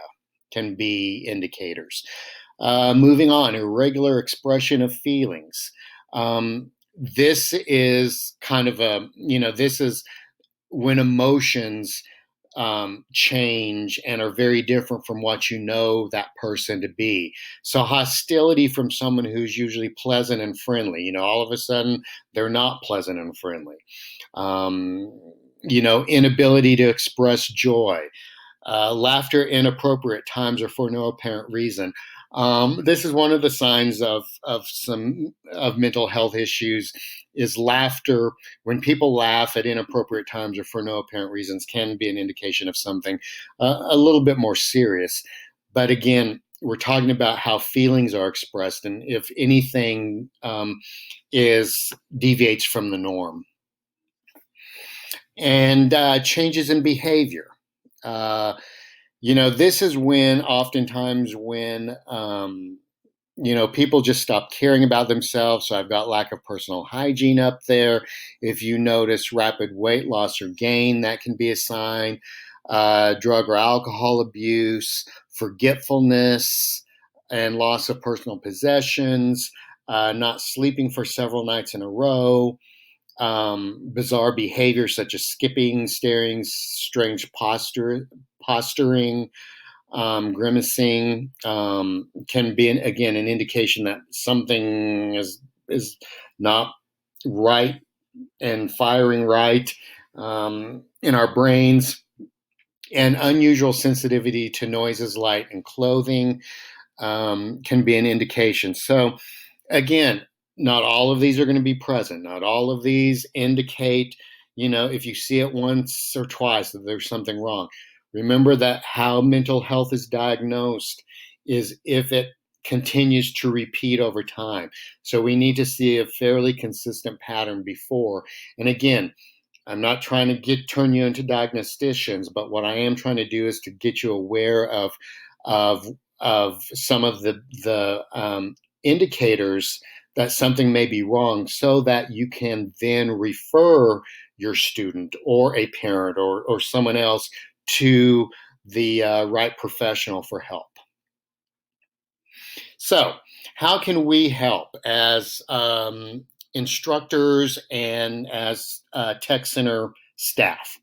can be indicators. Moving on, irregular expression of feelings. This is kind of this is when emotions change and are very different from what you know that person to be. So hostility from someone who's usually pleasant and friendly, all of a sudden they're not pleasant and friendly. Inability to express joy, laughter inappropriate times or for no apparent reason. This is one of the signs of mental health issues. Is laughter, when people laugh at inappropriate times or for no apparent reasons, can be an indication of something a little bit more serious. But again, we're talking about how feelings are expressed, and if anything deviates from the norm. And changes in behavior. This is oftentimes when people just stop caring about themselves. So I've got lack of personal hygiene up there. If you notice rapid weight loss or gain, that can be a sign. Drug or alcohol abuse, forgetfulness, and loss of personal possessions, not sleeping for several nights in a row, bizarre behavior such as skipping, staring, strange posturing, grimacing, can be an indication that something is not right and firing right in our brains. And unusual sensitivity to noises, light, and clothing can be an indication. So again, not all of these are going to be present. Not all of these indicate, if you see it once or twice, that there's something wrong. Remember that how mental health is diagnosed is if it continues to repeat over time. So we need to see a fairly consistent pattern before. And again, I'm not trying to turn you into diagnosticians, but what I am trying to do is to get you aware of some of the indicators that something may be wrong, so that you can then refer your student or a parent or someone else to the right professional for help. So how can we help as instructors and as tech center staff?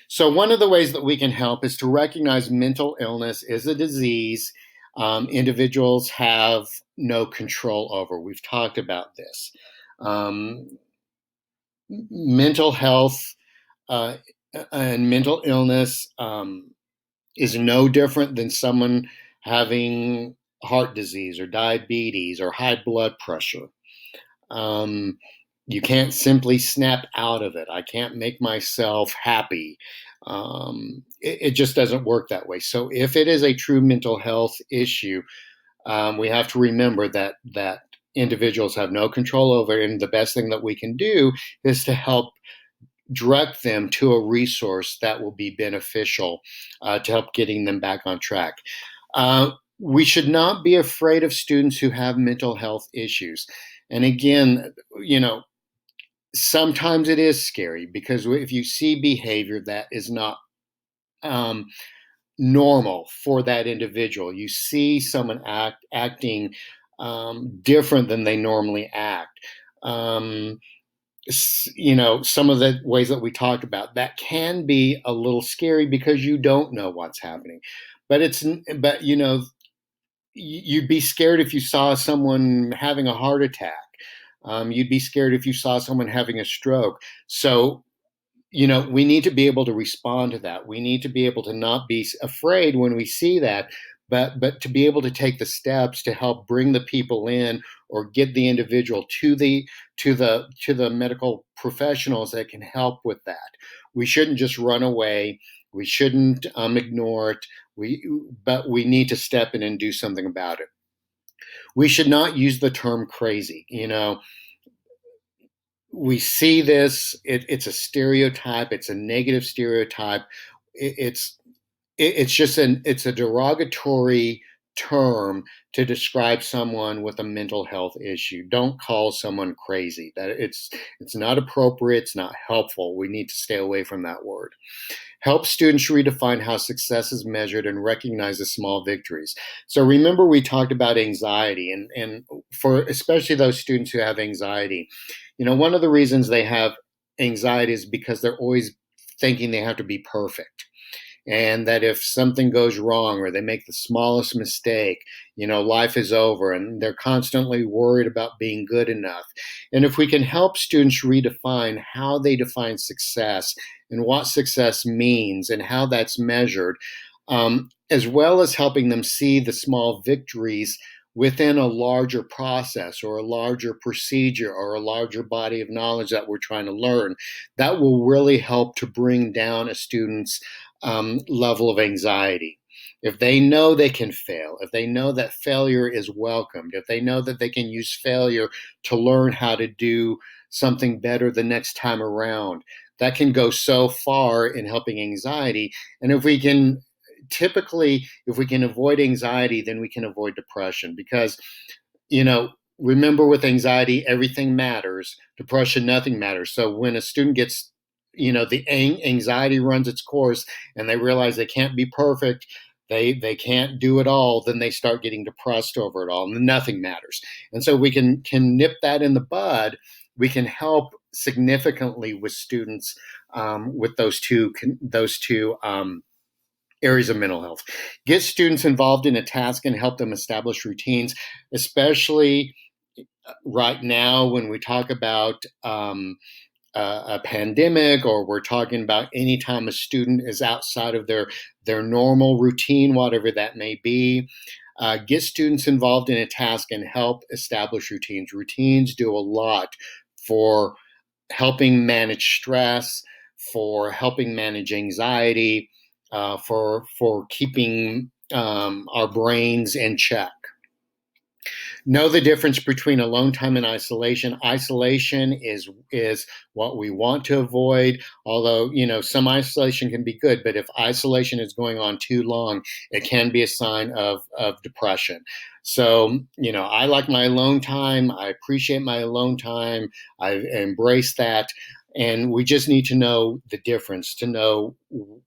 So one of the ways that we can help is to recognize mental illness is a disease individuals have no control over. We've talked about this. Mental health and mental illness is no different than someone having heart disease or diabetes or high blood pressure. Um, you can't simply snap out of it. I can't make myself happy. It just doesn't work that way. So if it is a true mental health issue, we have to remember that individuals have no control over it, and the best thing that we can do is to help direct them to a resource that will be beneficial to help getting them back on track. We should not be afraid of students who have mental health issues. And again, sometimes it is scary because if you see behavior that is not um, normal for that individual, you see someone acting different than they normally act. Um, some of the ways that we talked about, that can be a little scary because you don't know what's happening. But you'd be scared if you saw someone having a heart attack. You'd be scared if you saw someone having a stroke. So we need to be able to respond to that. We need to be able to not be afraid when we see that, but to be able to take the steps to help bring the people in or get the individual to the medical professionals that can help with that. We shouldn't just run away. We shouldn't ignore it. But we need to step in and do something about it. We should not use the term crazy. We see this. It's a stereotype. It's a negative stereotype. It's it's a derogatory term to describe someone with a mental health issue. Don't call someone crazy. That it's not appropriate. It's not helpful. We need to stay away from that word. Help students redefine how success is measured and recognize the small victories. So remember, we talked about anxiety, and for especially those students who have anxiety, one of the reasons they have anxiety is because they're always thinking they have to be perfect, and that if something goes wrong or they make the smallest mistake, life is over, and they're constantly worried about being good enough. And if we can help students redefine how they define success and what success means and how that's measured, as well as helping them see the small victories within a larger process or a larger procedure or a larger body of knowledge that we're trying to learn, that will really help to bring down a student's level of anxiety. If they know they can fail, if they know that failure is welcomed, if they know that they can use failure to learn how to do something better the next time around, that can go so far in helping anxiety. And if we can avoid anxiety, then we can avoid depression, because you know remember, with anxiety everything matters. Depression, nothing matters. So when a student gets, the anxiety runs its course and they realize they can't be perfect, they can't do it all, then they start getting depressed over it all and nothing matters. And so we can nip that in the bud. We can help significantly with students with those two areas of mental health. Get students involved in a task and help them establish routines, especially right now when we talk about a pandemic, or we're talking about any time a student is outside of their normal routine, whatever that may be. Get students involved in a task and help establish routines. Routines do a lot for helping manage stress, for helping manage anxiety, for keeping our brains in check. Know the difference between alone time and isolation. Isolation is what we want to avoid, although some isolation can be good, but if isolation is going on too long, it can be a sign of depression. So I like my alone time. I appreciate my alone time. I embrace that. And we just need to know the difference, to know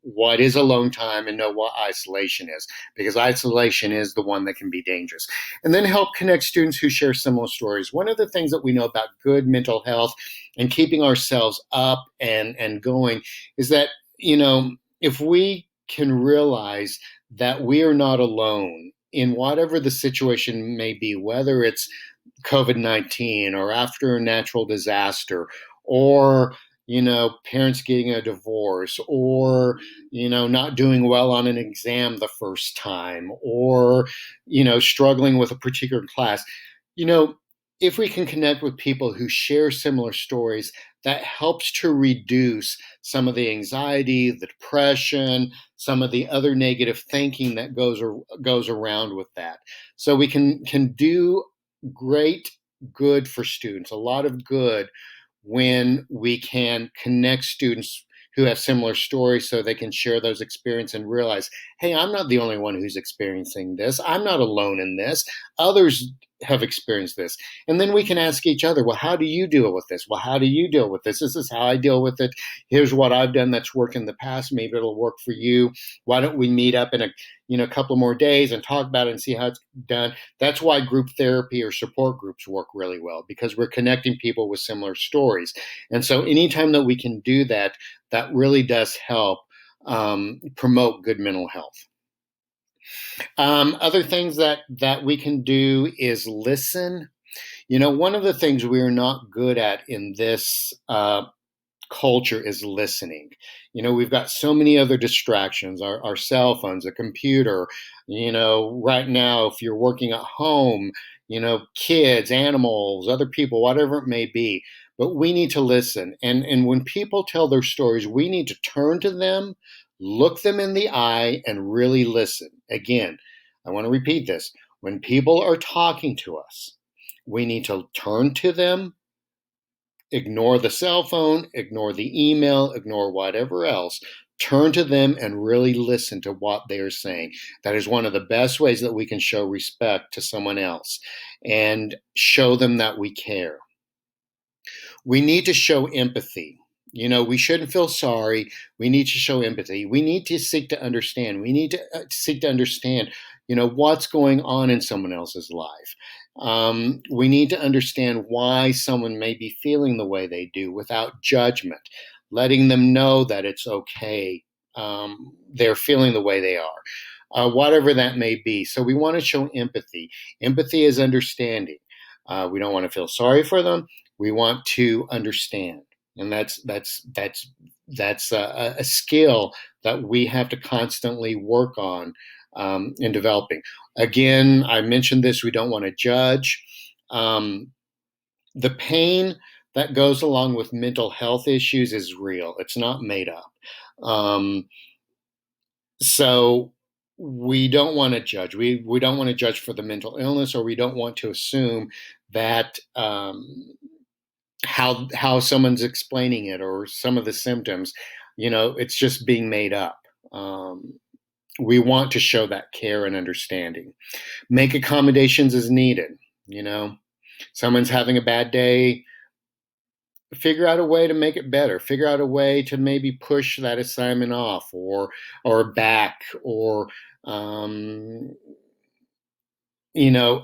what is alone time and know what isolation is, because isolation is the one that can be dangerous. And then help connect students who share similar stories. One of the things that we know about good mental health and keeping ourselves up and going is that, if we can realize that we are not alone in whatever the situation may be, whether it's COVID-19 or after a natural disaster, or parents getting a divorce, or, not doing well on an exam the first time, or, struggling with a particular class. If we can connect with people who share similar stories, that helps to reduce some of the anxiety, the depression, some of the other negative thinking that goes around with that. So we can do great good for students, a lot of good, when we can connect students who have similar stories so they can share those experiences and realize, hey, I'm not the only one who's experiencing this. I'm not alone in this. Others have experienced this. And then we can ask each other, well, how do you deal with this? Well, how do you deal with this? This is how I deal with it. Here's what I've done that's worked in the past. Maybe it'll work for you. Why don't we meet up in a couple more days and talk about it and see how it's done? That's why group therapy or support groups work really well, because we're connecting people with similar stories. And so anytime that we can do that, that really does help promote good mental health. Other things that we can do is listen. One of the things we are not good at in this culture is listening. We've got so many other distractions, our cell phones, a computer, right now, if you're working at home, kids, animals, other people, whatever it may be. But we need to listen. And when people tell their stories, we need to turn to them, look them in the eye, and really listen. Again, I want to repeat this. When people are talking to us, we need to turn to them, ignore the cell phone, ignore the email, ignore whatever else. Turn to them and really listen to what they're saying. That is one of the best ways that we can show respect to someone else and show them that we care. We need to show empathy. We shouldn't feel sorry. We need to show empathy. We need to seek to understand. We need to seek to understand, what's going on in someone else's life. We need to understand why someone may be feeling the way they do without judgment, letting them know that it's okay. They're feeling the way they are, whatever that may be. So we want to show empathy. Empathy is understanding. We don't want to feel sorry for them. We want to understand. And that's a skill that we have to constantly work on in developing. Again, I mentioned this, we don't want to judge. The pain that goes along with mental health issues is real. It's not made up. So we don't want to judge. We don't want to judge for the mental illness, or we don't want to assume that how someone's explaining it or some of the symptoms, it's just being made up. We want to show that care and understanding. Make accommodations as needed. Someone's having a bad day, figure out a way to make it better. Figure out a way to maybe push that assignment off or back, or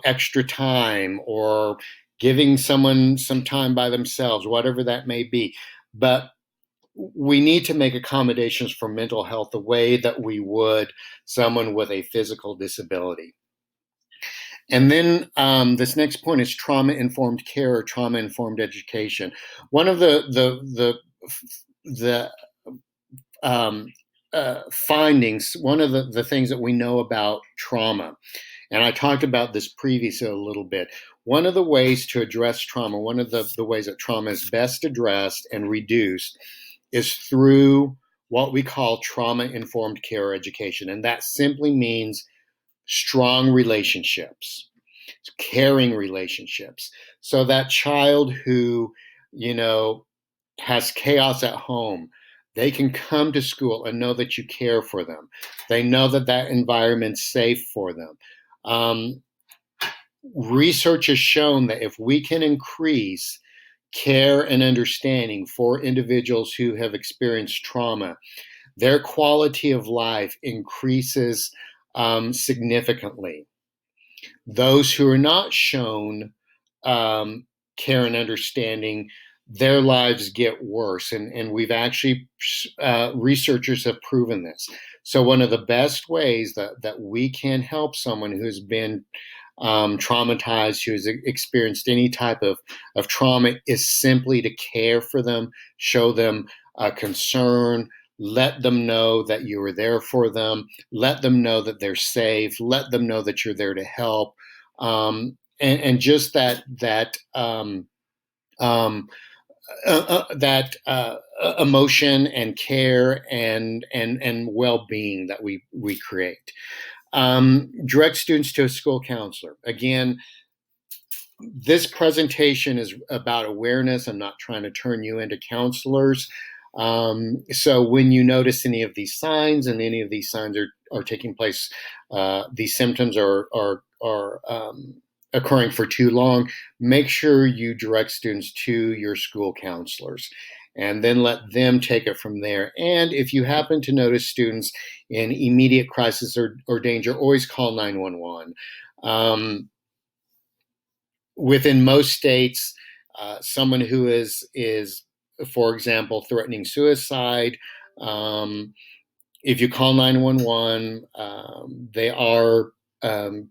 extra time, or giving someone some time by themselves, whatever that may be. But we need to make accommodations for mental health the way that we would someone with a physical disability. And then this next point is trauma-informed care or trauma-informed education. One of the findings, one of the things that we know about trauma, and I talked about this previously a little bit. One of the ways to address trauma, one of the ways that trauma is best addressed and reduced, is through what we call trauma-informed care or education. And that simply means strong relationships, caring relationships. So that child who, has chaos at home, they can come to school and know that you care for them. They know that that environment's safe for them. Research has shown that if we can increase care and understanding for individuals who have experienced trauma, their quality of life increases significantly. Those who are not shown care and understanding, their lives get worse. And we've actually, researchers have proven this. So one of the best ways that we can help someone who's been traumatized, who has experienced any type of trauma, is simply to care for them, show them concern, let them know that you are there for them, let them know that they're safe, let them know that you're there to help, and just um, that emotion and care and well-being that we create. Direct students to a school counselor. Again, this presentation is about awareness. I'm not trying to turn you into counselors. So when you notice any of these signs, and any of these signs are taking place, these symptoms are occurring for too long, make sure you direct students to your school counselors, and then let them take it from there. And if you happen to notice students in immediate crisis or danger, always call 911. Within most states, someone who is, for example, threatening suicide, if you call 911, they are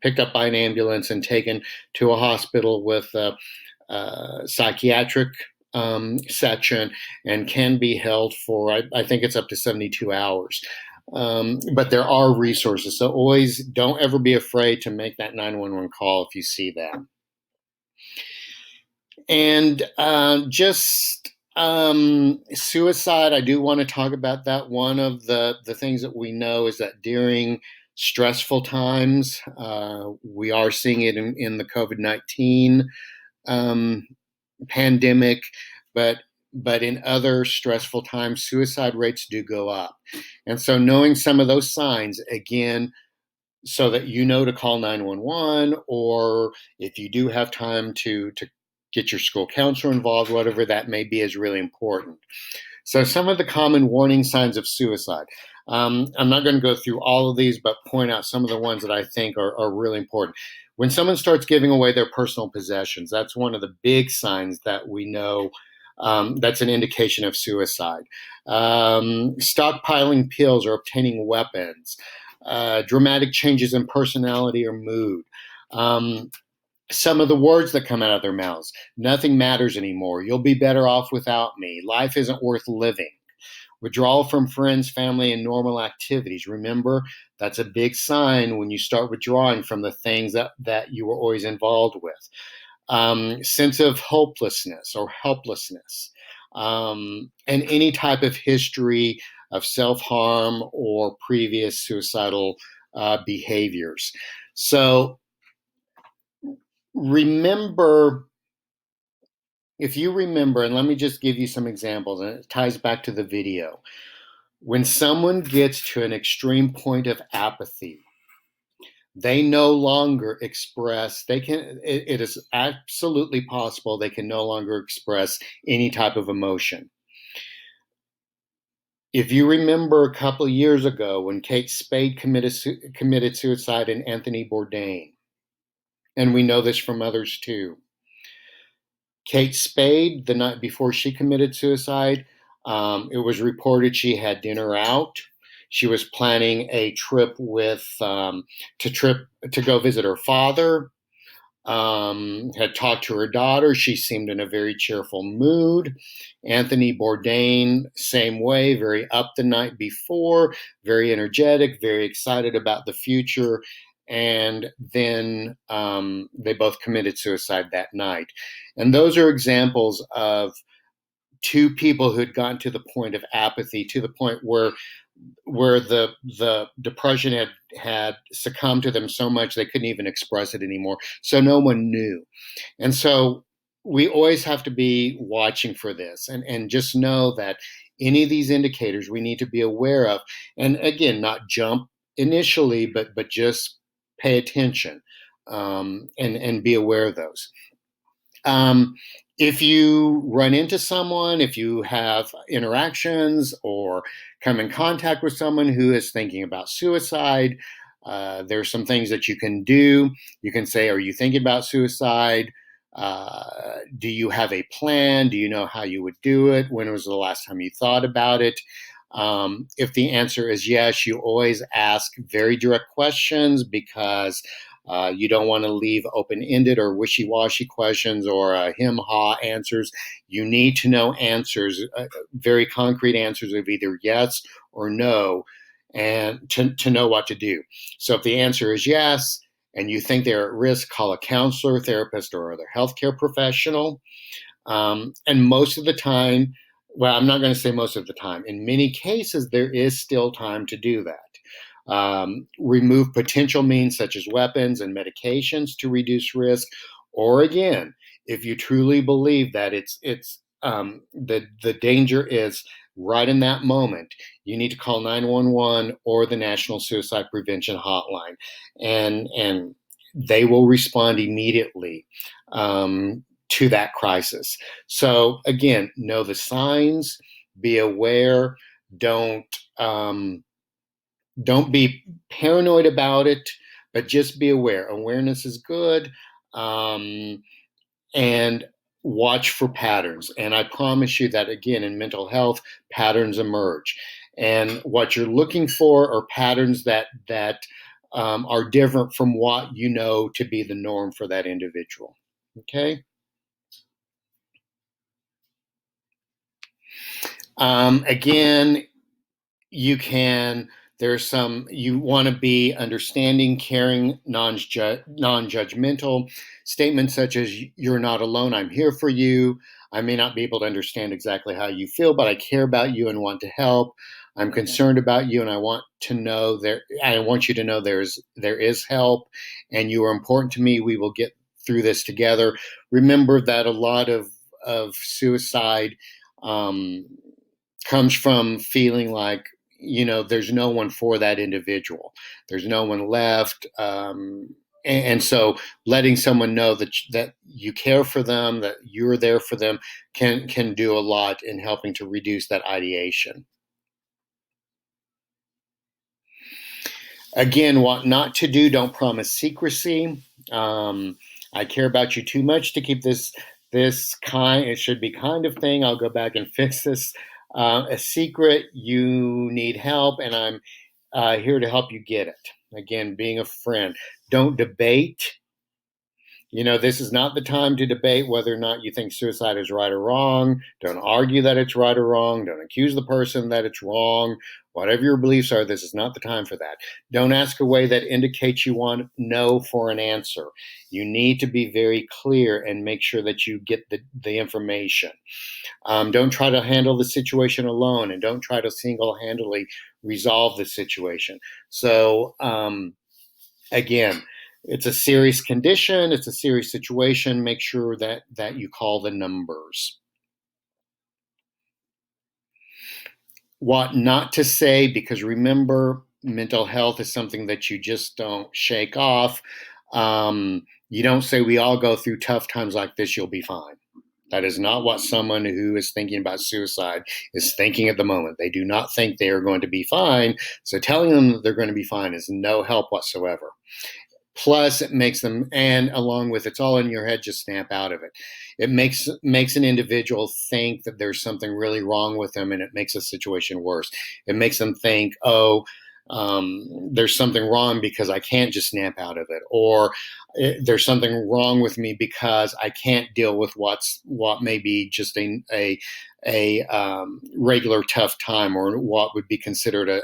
picked up by an ambulance and taken to a hospital with a psychiatric section, and can be held for, I think it's up to 72 hours. But there are resources. So always, don't ever be afraid to make that 911 call if you see that. And suicide, I do want to talk about that. One of the things that we know is that during stressful times, we are seeing it in the COVID-19 pandemic, but in other stressful times, suicide rates do go up. And so knowing some of those signs, again, so that you know to call 911, or if you do have time to get your school counselor involved, whatever that may be, is really important. So some of the common warning signs of suicide. I'm not going to go through all of these, but point out some of the ones that I think are really important. When someone starts giving away their personal possessions, that's one of the big signs that we know that's an indication of suicide. Stockpiling pills or obtaining weapons. Dramatic changes in personality or mood. Some of the words that come out of their mouths. Nothing matters anymore. You'll be better off without me. Life isn't worth living. Withdrawal from friends, family, and normal activities. Remember, that's a big sign when you start withdrawing from the things that you were always involved with. Sense of hopelessness or helplessness. And any type of history of self-harm or previous suicidal behaviors. So remember, if you remember, and let me just give you some examples, and it ties back to the video. When someone gets to an extreme point of apathy, they no longer express, it is absolutely possible they can no longer express any type of emotion. If you remember a couple of years ago when Kate Spade committed suicide and Anthony Bourdain, and we know this from others too. Kate Spade, the night before she committed suicide, it was reported she had dinner out. She was planning a trip to go visit her father. Had talked to her daughter. She seemed in a very cheerful mood. Anthony Bourdain, same way, very up the night before, very energetic, very excited about the future. And then they both committed suicide that night. And those are examples of two people who had gotten to the point of apathy, to the point where the depression had succumbed to them so much they couldn't even express it anymore. So no one knew. And so we always have to be watching for this, and just know that any of these indicators we need to be aware of. And again, not jump initially, but just pay attention and be aware of those. If you run into someone, if you have interactions or come in contact with someone who is thinking about suicide, there's some things that you can do. You can say, are you thinking about suicide? Do you have a plan? Do you know how you would do it? When was the last time you thought about it? If the answer is yes, you always ask very direct questions, because You don't want to leave open-ended or wishy-washy questions or him-ha answers. You need to know answers, very concrete answers of either yes or no, and to know what to do. So if the answer is yes, and you think they're at risk, call a counselor, therapist, or other healthcare professional. And most of the time, well, I'm not going to say most of the time. In many cases, there is still time to do that. Remove potential means such as weapons and medications to reduce risk. Or again, if you truly believe that the danger is right in that moment, you need to call 911 or the National Suicide Prevention Hotline, and they will respond immediately to that crisis. So again, know the signs, be aware, don't be paranoid about it, but just be aware. Awareness is good. And watch for patterns. And I promise you that, again, in mental health, patterns emerge. And what you're looking for are patterns that are different from what you know to be the norm for that individual. Okay? Again, you want to be understanding, caring, non-judgmental. Statements such as, you're not alone, I'm here for you. I may not be able to understand exactly how you feel, but I care about you and want to help. I'm concerned about you, and I want you to know there is help, and you are important to me. We will get through this together. Remember that a lot of suicide comes from feeling like, there's no one for that individual. There's no one left. And so letting someone know that you care for them, that you're there for them, can do a lot in helping to reduce that ideation. Again, what not to do: don't promise secrecy. I care about you too much to keep this it should be kind of thing. I'll go back and fix this. A secret. You need help, and I'm here to help you get it. Again, being a friend. Don't debate. This is not the time to debate whether or not you think suicide is right or wrong. Don't argue that it's right or wrong. Don't accuse the person that it's wrong. Whatever your beliefs are, this is not the time for that. Don't ask a way that indicates you want no for an answer. You need to be very clear and make sure that you get the information. Don't try to handle the situation alone, and don't try to single-handedly resolve the situation. So, again, it's a serious condition. It's a serious situation. Make sure that you call the numbers. What not to say, because remember, mental health is something that you just don't shake off. You don't say, we all go through tough times like this, you'll be fine. That is not what someone who is thinking about suicide is thinking at the moment. They do not think they are going to be fine. So telling them that they're going to be fine is no help whatsoever. Plus, it makes them, and along with it's all in your head, just snap out of it. It makes an individual think that there's something really wrong with them, and it makes the situation worse. It makes them think, there's something wrong because I can't just snap out of it, or there's something wrong with me because I can't deal with what may be just a regular tough time, or what would be considered a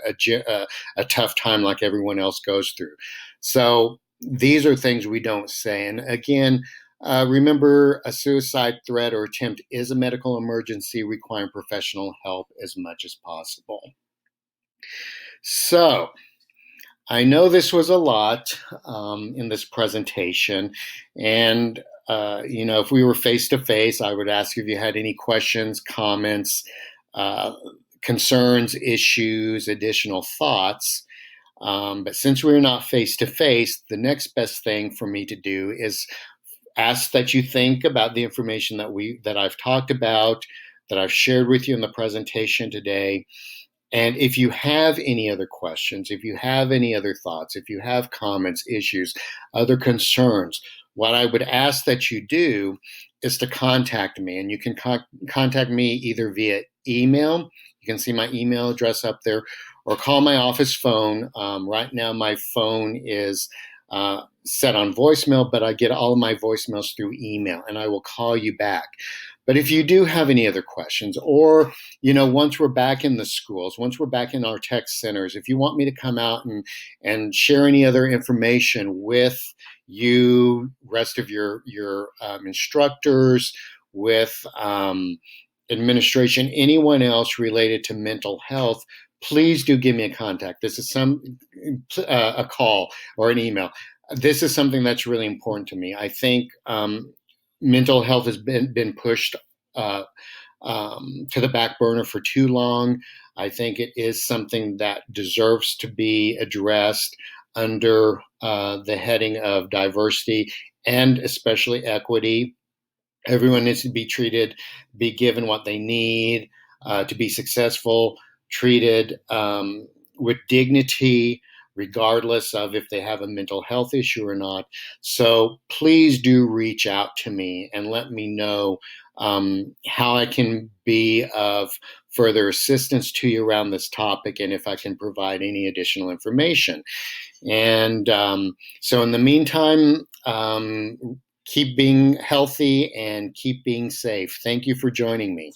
tough time like everyone else goes through. So these are things we don't say. And again, remember, a suicide threat or attempt is a medical emergency requiring professional help as much as possible. So I know this was a lot in this presentation, and if we were face to face, I would ask if you had any questions, comments, concerns, issues, additional thoughts. But since we're not face to face, the next best thing for me to do is ask that you think about the information that I've talked about, that I've shared with you in the presentation today. And if you have any other questions, if you have any other thoughts, if you have comments, issues, other concerns, what I would ask that you do is to contact me. And you can contact me either via email. You can see my email address up there, or call my office phone. Right now, my phone is set on voicemail, but I get all of my voicemails through email, and I will call you back. But if you do have any other questions, or, once we're back in the schools, once we're back in our tech centers, if you want me to come out and share any other information with you, rest of your instructors, with administration, anyone else related to mental health, please do give me a contact. This is a call or an email. This is something that's really important to me. I think mental health has been pushed to the back burner for too long. I think it is something that deserves to be addressed under the heading of diversity and especially equity. Everyone needs to be treated, be given what they need to be successful, treated with dignity, regardless of if they have a mental health issue or not. So please do reach out to me and let me know how I can be of further assistance to you around this topic, and if I can provide any additional information. And so in the meantime, keep being healthy and keep being safe. Thank you for joining me.